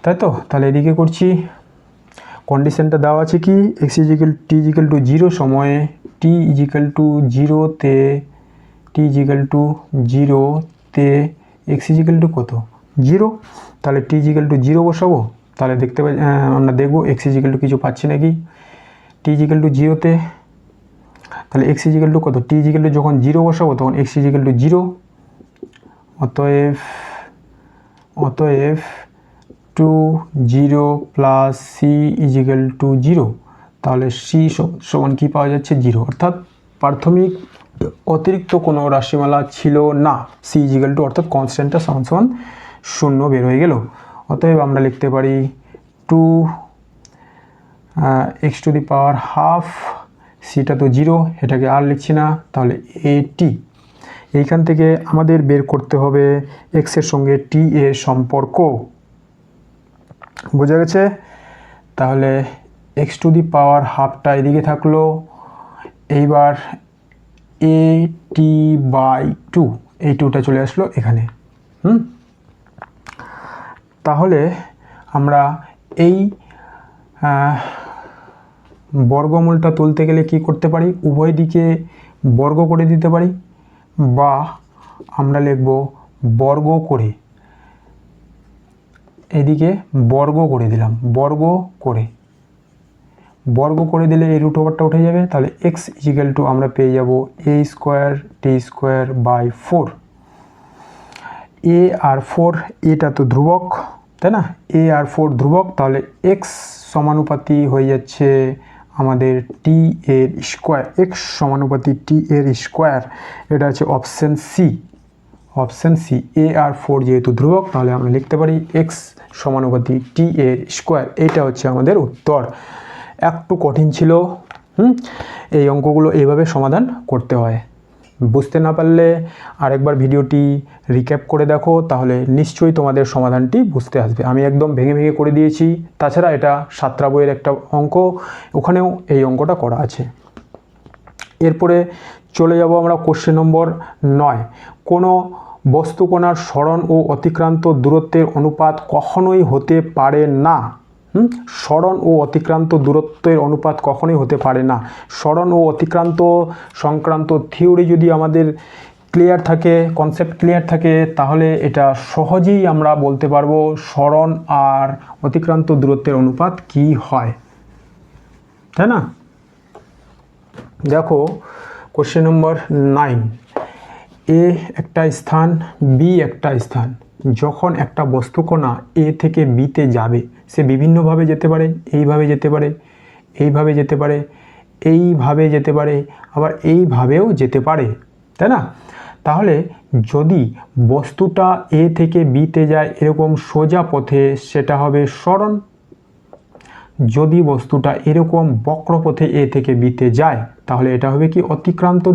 তাই তো? তাহলে এদিকে করছি, কন্ডিশনটা দেওয়া আছে কি, t ইজিক্যাল টু 0 সময়ে t ইজিক্যাল টু 0-তে x ইজিক্যাল টু কত, 0। তাহলে t ইজিক্যাল টু 0 বসাবো, তাহলে দেখতে পাই আমরা দেখবো x ইজিক্যাল টু কিছু পাচ্ছি নাকি। t ইজিক্যাল টু 0-তে, তাহলে x ইজিক্যাল টু কত, t ইজিক্যাল টু যখন 0 বসাবো তখন x ইজিক্যাল টু 0, অতএব 2 0 প্লাস সি ইজিক্যাল টু 0, তাহলে সি সমান কি পাওয়া যাচ্ছে, 0, অর্থাৎ প্রাথমিক অতিরিক্ত কোনো রাশিমালা ছিল না, সি ইজিক্যাল টু অর্থাৎ কনস্ট্যান্টটা সমান সমান 0 বের হয়ে গেল। অতএব আমরা লিখতে পারি 2 x two the power half, সিটা তো জিরো, এটাকে আর লিখছি না, তাহলে এটি। এইখান থেকে আমাদের বের করতে হবে এক্সের সঙ্গে টি এর সম্পর্ক, বোঝা গেছে? তাহলে এক্স টু দি পাওয়ার হাফটা এদিকে থাকলো, এইবার এ টি বাই টু, এই টুটা চলে আসলো এখানে। তাহলে আমরা এই বর্গমূলটা তুলতে গেলে কি করতে পারি? উভয় দিকে বর্গ করে দিতে পারি, বা আমরা লিখব বর্গ করে, এদিকে বর্গ করে দিলাম, বর্গ করে দিলে এই রুট ওভারটা উঠে যাবে। তাহলে এক্স ইজিক্যাল টু আমরা পেয়ে যাব এ স্কোয়ার টি স্কোয়ার বাই 4। এ আর 4, এটা তো ধ্রুবক, তাই না? এ আর 4 ধ্রুবক, তাহলে এক্স সমানুপাতি হয়ে যাচ্ছে আমাদের টি এর স্কোয়ার, এক্স সমানুপাতি টি এর স্কোয়ার। এটা হচ্ছে অপশান সি। এ আর 4 যেহেতু ধ্রুবক, তাহলে আমরা লিখতে পারি এক্স সমানুপাতি টি এর স্কোয়ার। এটা হচ্ছে আমাদের উত্তর। একটু কঠিন ছিল, এই অঙ্কগুলো এইভাবে সমাধান করতে হয়। বুঝতে না পারলে আরেকবার ভিডিওটি রিক্যাপ করে দেখো, তাহলে নিশ্চয়ই তোমাদের সমাধানটি বুঝতে আসবে। আমি একদম ভেঙে ভেঙে করে দিয়েছি। তাছাড়া এটা সাতটা বইয়ের একটা অঙ্ক, ওখানেও এই অঙ্কটা করা আছে। এরপরে চলে যাব আমরা কোশ্চেন নম্বর 9। কোনো বস্তুকণার সরণ ও অতিক্রান্ত দূরত্বের অনুপাত কখনোই হতে পারে না। সরণ ও অতিক্রান্ত দূরত্বের অনুপাত কখনোই হতে পারে না। সরণ ও অতিক্রান্ত সংক্রান্ত থিওরি যদি আমাদের ক্লিয়ার থাকে, কনসেপ্ট ক্লিয়ার থাকে, তাহলে এটা সহজেই আমরা বলতে পারবো সরণ আর অতিক্রান্ত দূরত্বের অনুপাত কি হয়, তাই না? দেখো কোশ্চেন নম্বর 9, এ একটা স্থান, বি একটা স্থান। যখন একটা বস্তুকণা এ থেকে বিতে যাবে, সে বিভিন্নভাবে যেতে পারে, এইভাবে যেতে পারে, এইভাবে যেতে পারে, এইভাবে যেতে পারে, আবার এইভাবেও যেতে পারে, তাই না? তাহলে যদি বস্তুটা এ থেকে বিতে যায় এরকম সোজা পথে, সেটা হবে সরণ। যদি বস্তুটা এরকম বক্রপথে এ থেকে বিতে যায়, তাহলে এটা হবে কি? অতিক্রান্ত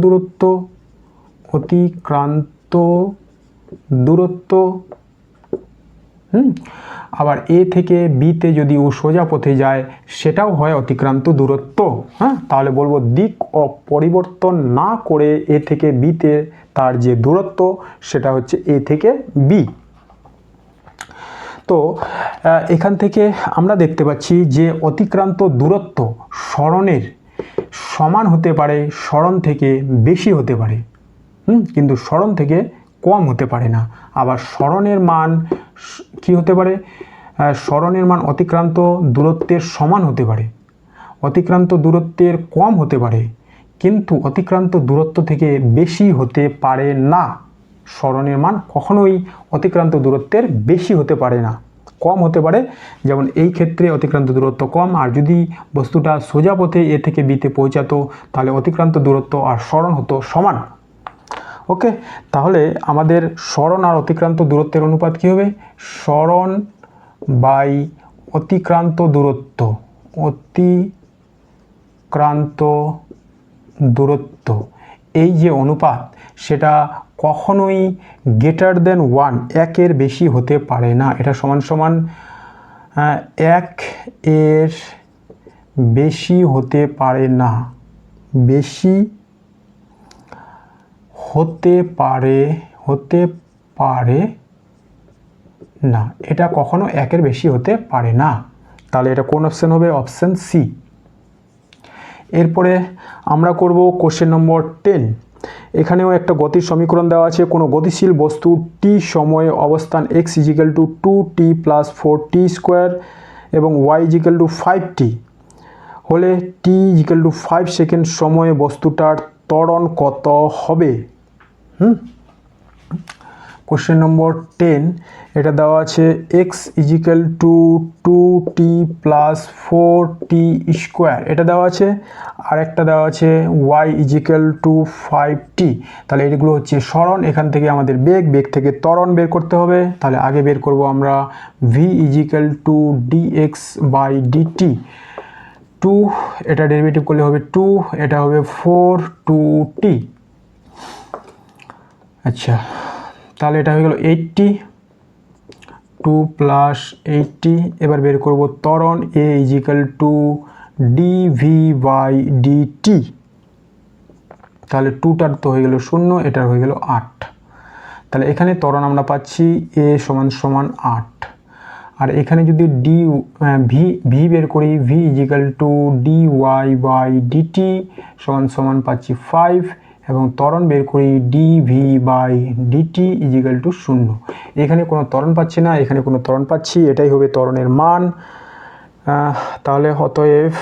দূরত্ব। আবার এ থেকে বিতে যদি ও সোজা পথে যায়, সেটাও হয় অতিক্রান্ত দূরত্ব। তাহলে বলবো দিক পরিবর্তন না করে এ থেকে বিতে তার যে দূরত্ব, সেটা হচ্ছে এ থেকে বি। তো এখান থেকে আমরা দেখতে পাচ্ছি যে অতিক্রান্ত দূরত্ব সরণের সমান হতে পারে, সরণ থেকে বেশি হতে পারে, কিন্তু সরণ থেকে কম হতে পারে না। আবার সরণের মান কি হতে পারে? সরণের মান অতিক্রান্ত দূরত্বের সমান হতে পারে, অতিক্রান্ত দূরত্বের কম হতে পারে, কিন্তু অতিক্রান্ত দূরত্ব থেকে বেশি হতে পারে না। সরণের মান কখনোই অতিক্রান্ত দূরত্বের বেশি হতে পারে না, কম হতে পারে। যেমন এই ক্ষেত্রে অতিক্রান্ত দূরত্ব কম, আর যদি বস্তুটা সোজা পথে এ থেকে বিতে পৌঁছাতো, তাহলে অতিক্রান্ত দূরত্ব আর সরণ হতো সমান। ওকে, তাহলে আমাদের সরণ আর অতিক্রান্ত দূরত্বের অনুপাত কী হবে? সরণ বাই অতিক্রান্ত দূরত্ব, অতিক্রান্ত দূরত্ব, এই যে অনুপাত, সেটা কখনোই গ্রেটার দেন 1, একের বেশি হতে পারে না। এটা সমান সমান 1 এর বেশি হতে পারে না, বেশি হতে পারে না, এটা কখনো 1-এর বেশি হতে পারে না। তাহলে এটা কোন অপশন হবে? Option C. এরপরে আমরা করব কোশ্চেন নম্বর 10। এখানেও একটা গতির সমীকরণ দেওয়া আছে। কোনো গতিশীল বস্তু টি সময়ে অবস্থান x = 2t + 4t স্কোয়ার এবং y = 5t হলে t = 5 সেকেন্ড সময়ে বস্তুটার ত্বরণ কত হবে? কোশ্চেন নম্বর 10, এটা দেওয়া আছে x = 2t + 4t স্কোয়ার, এটা দেওয়া আছে। আর একটা দেওয়া আছে y = 5t। তাহলে এগুলো হচ্ছে সরণ, এখান থেকে আমাদের বেগ থেকে ত্বরণ বের করতে হবে। তাহলে আগে বের করব আমরা v = dx/dt। 2, এটা ডেরিভেটিভ করলে হবে 2, এটা হবে 4 2t। আচ্ছা, তাহলে এটা হয়ে গেল 80, 2 প্লাস 80। এবার বের করব ত্বরণ a ইজিক্যাল টু dv/dt। তাহলে 2টার তো হয়ে গেল 0, এটার হয়ে গেল 8। তাহলে এখানে ত্বরণ আমরা পাচ্ছি a সমান 8। আর এখানে যদি v বের করি, v ইজিক্যাল টু dy/dt সমান পাচ্ছি 5, এবং ত্বরণ বের করি dv/dt ইজিক্যাল টু 0। এখানে কোনো ত্বরণ পাচ্ছি না, এখানে কোনো ত্বরণ পাচ্ছি, এটাই হবে ত্বরণের মান। তাহলে অতএব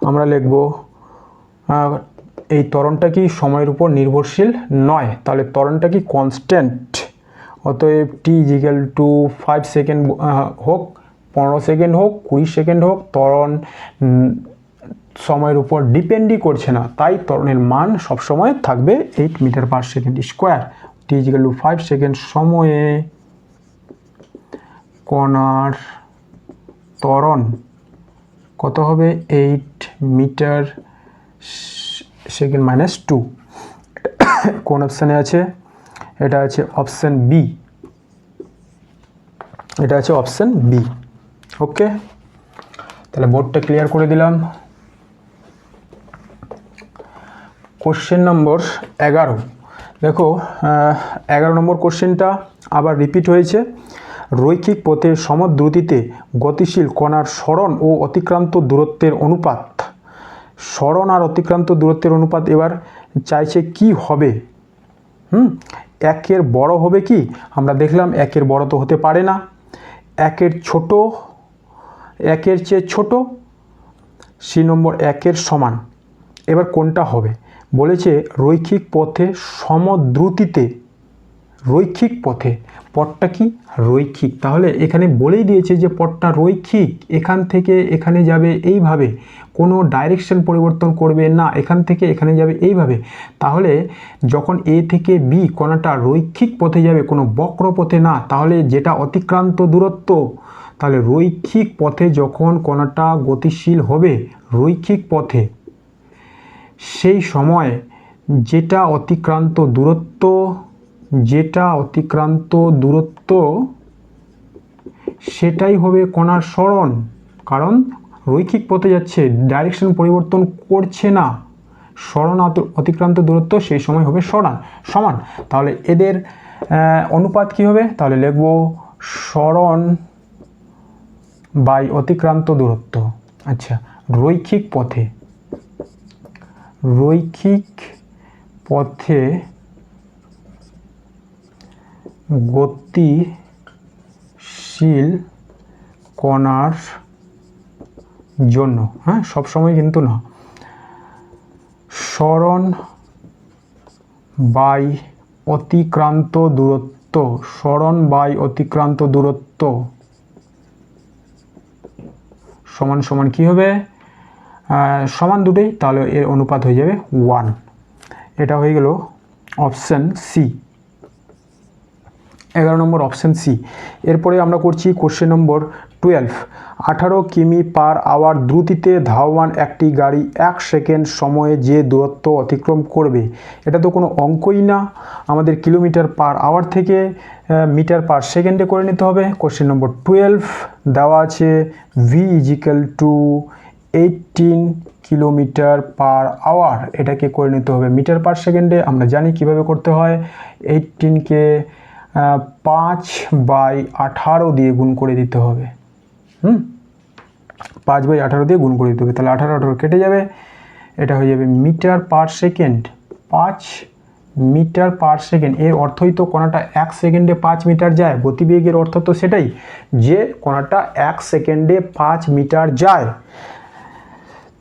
আমরা লিখব এই ত্বরণটা কি সময়ের উপর নির্ভরশীল নয়, তাহলে ত্বরণটা কি কনস্ট্যান্ট। অতএব t ইজিক্যাল টু 5 সেকেন্ড হোক, 15 সেকেন্ড হোক, 20 সেকেন্ড হোক, ত্বরণ সময়ের উপর ডিপেন্ডই করছে না, তাই ত্বরণের মান সবসময় থাকবে 8 metre per second square. t equal to 5 second সময়ে কণার ত্বরণ কত হবে? 8 মিটার সেকেন্ড মাইনাস 2। কোন অপশানে আছে? এটা আছে অপশান বি। এটা আছে অপশান বি। ওকে, তাহলে বোর্ডটা ক্লিয়ার করে দিলাম। Question number 11। দেখো 11 নম্বর কোশ্চেনটা আবার রিপিট হয়েছে। রৈখিক পথে সমদ্রুতিতে গতিশীল কণার সরণ ও অতিক্রান্ত দূরত্বের অনুপাত। সরণ আর অতিক্রান্ত দূরত্বের অনুপাত এবার চাইছে কি হবে। একের বড় হবে কি? আমরা দেখলাম একের বড় তো হতে পারে না, একের ছোট, একের চেয়ে ছোট, সি নম্বর একের সমান। এবার কোনটা হবে? বলেছে রৈখিক পথে সমদ্রুতিতে, রৈখিক পথে, পথটা কি? রৈখিক। তাহলে এখানে বলেই দিয়েছে যে পথটা রৈখিক, এখান থেকে এখানে যাবে এইভাবে, কোনো ডাইরেকশন পরিবর্তন করবে না, এখান থেকে এখানে যাবে এইভাবে। তাহলে যখন এ থেকে বি কণাটা রৈখিক পথে যাবে, কোনো বক্র পথে না, তাহলে যেটা অতিক্রান্ত দূরত্ব, তাহলে রৈখিক পথে যখন কণাটা গতিশীল হবে রৈখিক পথে, সেই সময় যেটা অতিক্রান্ত দূরত্ব, যেটা অতিক্রান্ত দূরত্ব সেটাই হবে কণার সরণ, কারণ রৈখিক পথে যাচ্ছে, ডাইরেকশন পরিবর্তন করছে না, সরণ অতিক্রান্ত দূরত্ব সেই সময় হবে সমান। তাহলে এদের অনুপাত কি হবে? তাহলে লিখব সরণ বাই অতিক্রান্ত দূরত্ব। আচ্ছা, রৈখিক পথে, রৈখিক পথে গতিশীল কণার জন্য, হ্যাঁ সবসময় কিন্তু না, সরণ বাই অতিক্রান্ত দূরত্ব, সরণ বাই অতিক্রান্ত দূরত্ব সমান কি হবে? সমান দুটোই, তাহলে এর অনুপাত হয়ে যাবে 1। এটা হয়ে গেল অপশান সি, 11 নম্বর অপশান সি। এরপরে আমরা করছি কোশ্চেন নম্বর 12। 18 কিমি পার আওয়ার দ্রুতিতে ধাবমান একটি গাড়ি 1 সেকেন্ড সময়ে যে দূরত্ব অতিক্রম করবে, এটা তো কোনো অঙ্কই না, আমাদের কিলোমিটার পার আওয়ার থেকে মিটার পার সেকেন্ডে করে নিতে হবে। কোশ্চেন নম্বর 12 দেওয়া আছে v equal to 18 kilometre per hour, এটাকে করে নিতে হবে মিটার পার সেকেন্ডে। আমরা জানি কিভাবে করতে হয়, 18কে 5/18 দিয়ে গুণ করে দিতে হবে। 5/18 দিয়ে গুণ করে দিতে হবে, তাহলে 18 কেটে যাবে, এটা হয়ে যাবে metre per second, 5 metre per second. এর অর্থই তো কণাটা 1 সেকেন্ডে 5 মিটার যায়, গতিবেগের অর্থ তো সেটাই, যে কণাটা 1 সেকেন্ডে 5 মিটার যায়।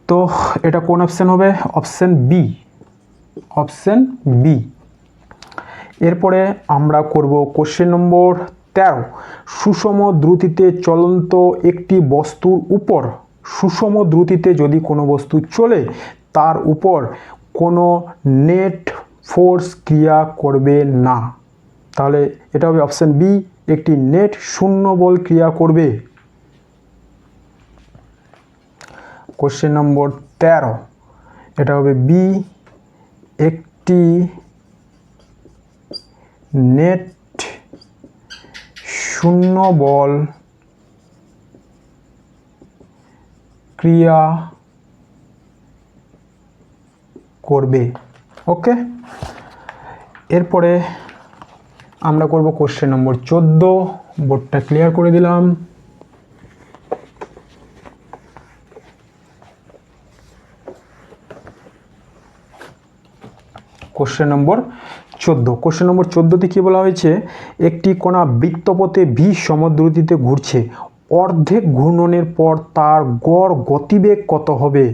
তো এটা কোন অপশান হবে? Option B, option B. এরপরে আমরা করব কোশ্চেন নম্বর 13। সুষম দ্রুতিতে চলন্ত একটি বস্তুর উপর, সুষম দ্রুতিতে যদি কোনো বস্তু চলে তার উপর কোনো নেট ফোর্স ক্রিয়া করবে না, তাহলে এটা হবে অপশান বি, একটি নেট শূন্য বল ক্রিয়া করবে। কোশ্চেন নম্বর 13, এটা হবে বি, একটি নেট শূন্য বল ক্রিয়া করবে। ওকে, এরপরে আমরা করব কোশ্চেন নম্বর 14, বোর্ডটা ক্লিয়ার করে দিলাম। কোশ্চেন নম্বর 14, কোশ্চেন নম্বর 14তে কী বলা হয়েছে, একটি কণা বৃত্তপথে ভি সমদ্রুতিতে ঘুরছে, অর্ধেক ঘূর্ণনের পর তার গড় গতিবেগ কত হবে।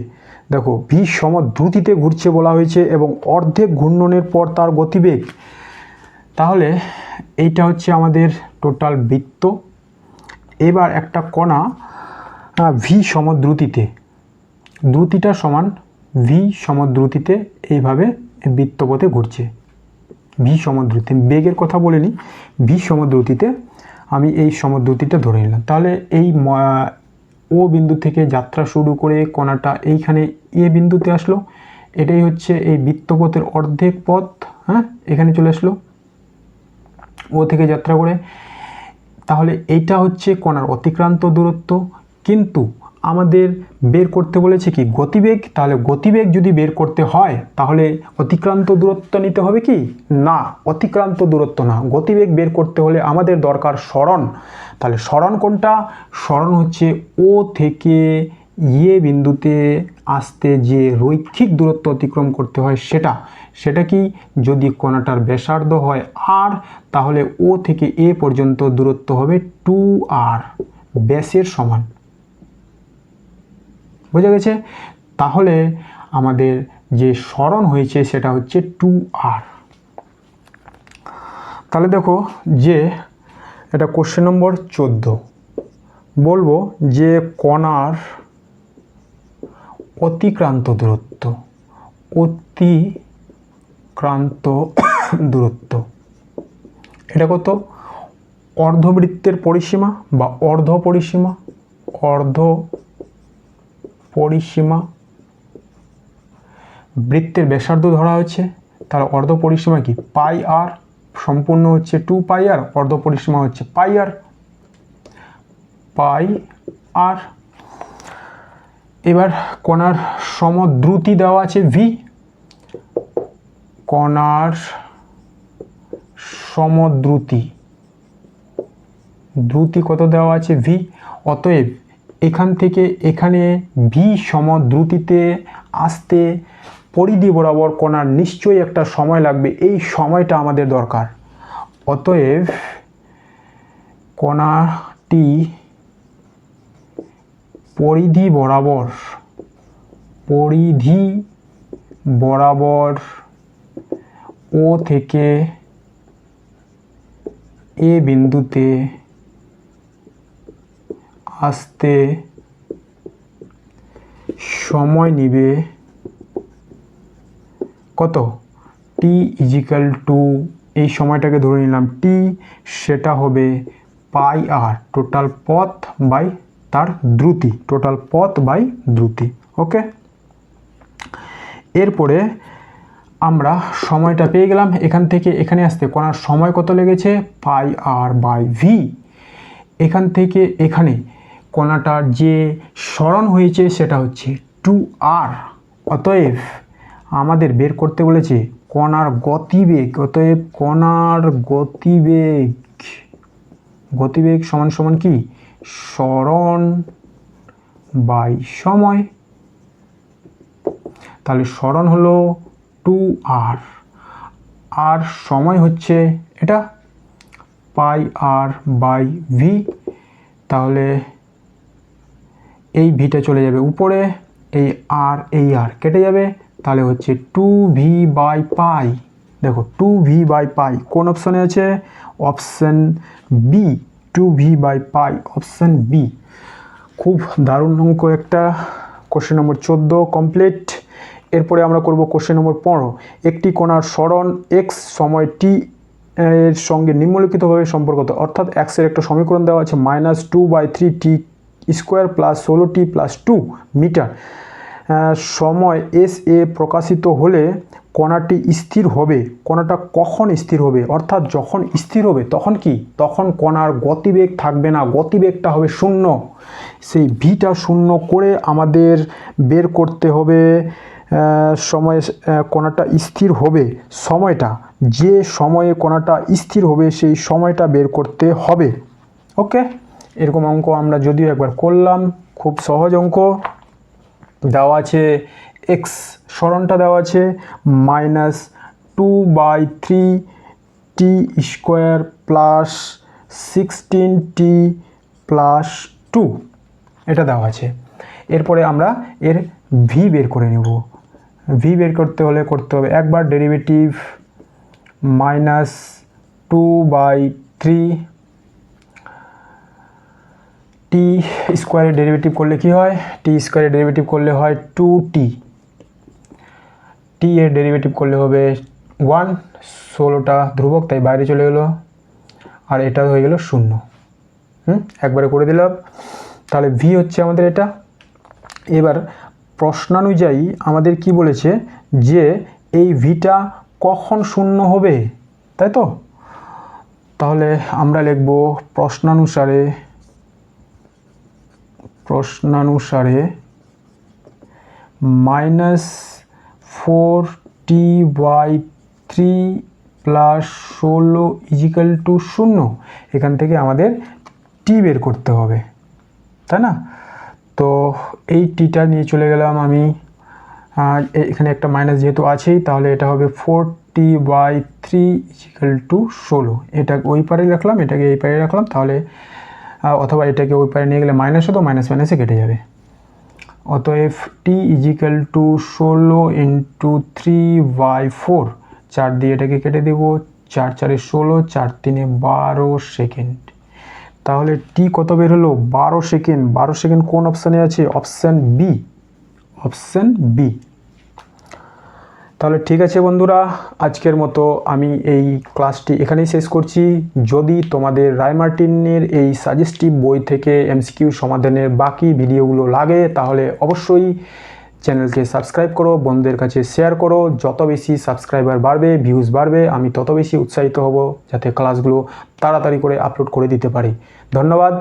দেখো ভি সমদ্রুতিতে ঘুরছে বলা হয়েছে এবং অর্ধেক ঘূর্ণনের পর তার গতিবেগ, তাহলে এইটা হচ্ছে আমাদের টোটাল বৃত্ত। এবার একটা কণা ভি সমদ্রুতিতে, দ্রুতিটা সমান ভি সমদ্রুতিতে এইভাবে বৃত্তপথে ঘুরছে, ভি সমদ্রুতি, বেগের কথা বলিনি, ভি সমদ্রুতিতে আমি এই সমদ্রুতিটা ধরে নিলাম। তাহলে এই ও বিন্দু থেকে যাত্রা শুরু করে কণাটা এইখানে এ বিন্দুতে আসলো, এটাই হচ্ছে এই বৃত্তপথের অর্ধেক পথ। হ্যাঁ, এখানে চলে আসলো ও থেকে যাত্রা করে, তাহলে এইটা হচ্ছে কণার অতিক্রান্ত দূরত্ব। কিন্তু আমাদের বের করতে বলেছে কি গতিবেগ, তাহলে গতিবেগ যদি বের করতে হয় তাহলে অতিক্রান্ত দূরত্ব নিতে হবে কি না, অতিক্রান্ত দূরত্ব না, গতিবেগ বের করতে হলে আমাদের দরকার সরণ। তাহলে সরণ কোনটা, সরণ হচ্ছে ও থেকে ইয়ে বিন্দুতে আসতে যে রৈখিক দূরত্ব অতিক্রম করতে হয় সেটা কি, যদি কণাটার ব্যাসার্ধ হয় আর, তাহলে ও থেকে এ পর্যন্ত দূরত্ব হবে 2r, ব্যাসের সমান। বোঝা গেছে? তাহলে আমাদের যে সরণ হয়েছে সেটা হচ্ছে 2r। তাহলে দেখো যে এটা কোশ্চেন নম্বর 14, বলবো যে কণার অতিক্রান্ত দূরত্ব, অতিক্রান্ত দূরত্ব এটা কত, অর্ধবৃত্তের পরিসীমা বা অর্ধ পরিসীমা, অর্ধ পরিসীমা, বৃত্তের ব্যাসার্ধ ধরা হচ্ছে, তাহলে অর্ধ পরিসীমা কি পাই আর, সম্পূর্ণ হচ্ছে 2 পাই আর, অর্ধ পরিসীমা হচ্ছে পাই আর, পাই আর। এবার কণার সমদ্রুতি দেওয়া আছে ভি, কণার সমদ্রুতি, দ্রুতি কত দেওয়া আছে ভি, অতএব এখান থেকে এখানে ভি সমদ্রুতিতে আসতে পরিধি বরাবর কণার নিশ্চয়ই একটা সময় লাগবে, এই সময়টা আমাদের দরকার। অতএব কণাটি পরিধি বরাবর ও থেকে এ বিন্দুতে আসতে সময় নিবে কত, টি ইজিক্যাল টু, এই সময়টাকে ধরে নিলাম টি, সেটা হবে পাই আর, টোটাল পথ বাই তার দ্রুতি, টোটাল পথ বাই দ্রুতি। ওকে, এরপরে আমরা সময়টা পেয়ে গেলাম, এখান থেকে এখানে আসতে কণার সময় কত লেগেছে পাই আর বাই ভি, এখান থেকে এখানে কণাটার যে সরণ হয়েছে সেটা হচ্ছে 2r। অতএব আমাদের বের করতে বলেছে কণার গতিবেগ, অতএব কণার গতিবেগ সমান সমান কি সরণ বাই সময়। তাহলে সরণ হলো 2r আর সময় হচ্ছে এটা পাই আর বাই ভি, তাহলে এই ভিটা চলে যাবে উপরে, এই আর কেটে যাবে, তাহলে হচ্ছে 2v বাই পাই। দেখো 2v বাই পাই কোন অপশানে আছে, option B, 2v by pi, option B. খুব দারুণ অঙ্ক একটা, কোশ্চেন নম্বর 14 কমপ্লিট। এরপরে আমরা করব কোশ্চেন নম্বর 15, একটি কণার সরণ এক্স সময় টি এর সঙ্গে নিম্নলিখিতভাবে সম্পর্কিত, অর্থাৎ এক্সের একটা সমীকরণ দেওয়া আছে -2/3t square plus 16t plus 2 metre সময় এস এ প্রকাশিত হলে কণাটি স্থির হবে। কণাটা কখন স্থির হবে? অর্থাৎ যখন স্থির হবে তখন কি? তখন কণার গতিবেগ থাকবে না, গতিবেগটা হবে শূন্য। সেই ভিটা শূন্য করে আমাদের বের করতে হবে সময়ে কণাটা স্থির হবে। সময়টা, যে সময়ে কণাটা স্থির হবে সেই সময়টা বের করতে হবে। ওকে, এরকম অঙ্ক আমরা যদিও একবার করলাম, খুব সহজ অঙ্ক। দেওয়া আছে এক্স সরণটা দেওয়া আছে -2/3t square plus 16t plus 2 এটা দেওয়া আছে। এরপরে আমরা এর ভি বের করে নেব। ভি বের করতে হলে একবার ডেরিভেটিভ -2/3 টি স্কোয়ারের ডেরিভেটিভ করলে কি হয়? টি স্কোয়ারের ডেরিভেটিভ করলে হয় 2t। টি এর ডেরিভেটিভ করলে হবে 1, 16টা ধ্রুবক তাই বাইরে চলে গেলো, আর এটা হয়ে গেল 0। একবারে করে দিলাম। তাহলে ভি হচ্ছে আমাদের এটা। এবার প্রশ্নানুযায়ী আমাদের কি বলেছে যে এই ভিটা কখন শূন্য হবে, তাই তো? তাহলে আমরা লিখব প্রশ্নানুসারে -4t/3 প্লাস 16 ইজিক্যাল টু 0। এখান থেকে আমাদের টি বের করতে হবে, তাই না? তো এই টিটা নিয়ে চলে গেলাম আমি, এখানে একটা মাইনাস যেহেতু আছেই, তাহলে এটা হবে 4t/3 ইজিক্যাল টু 16। এটা ওই পারে রাখলাম, এটাকে এই পারে রাখলাম, তাহলে অথবা এটাকে ওই পারে নিয়ে গেলে মাইনাস হতো, মাইনাসে কেটে যাবে। অতএব টি ইজিক্যাল টু 16 × 3/4, 4 দিয়ে এটাকে কেটে দেব, 4 4 16, 4 3 12 সেকেন্ড। তাহলে টি কত বের হলো? 12 সেকেন্ড। 12 সেকেন্ড কোন অপশানে আছে? Option B. তাহলে ঠিক আছে বন্ধুরা, আজকের মতো আমি এই ক্লাসটি এখানেই শেষ করছি। যদি তোমাদের রায়মার্টিনের এই সাজেস্টিভ বই থেকে এমসিকিউ সমাধানের বাকি ভিডিওগুলো লাগে তাহলে অবশ্যই চ্যানেলকে সাবস্ক্রাইব করো, বন্ধুদের কাছে শেয়ার করো। যত বেশি সাবস্ক্রাইবার বাড়বে, ভিউজ বাড়বে, আমি তত বেশি উৎসাহিত হব যাতে ক্লাসগুলো তাড়াতাড়ি করে আপলোড করে দিতে পারি। ধন্যবাদ।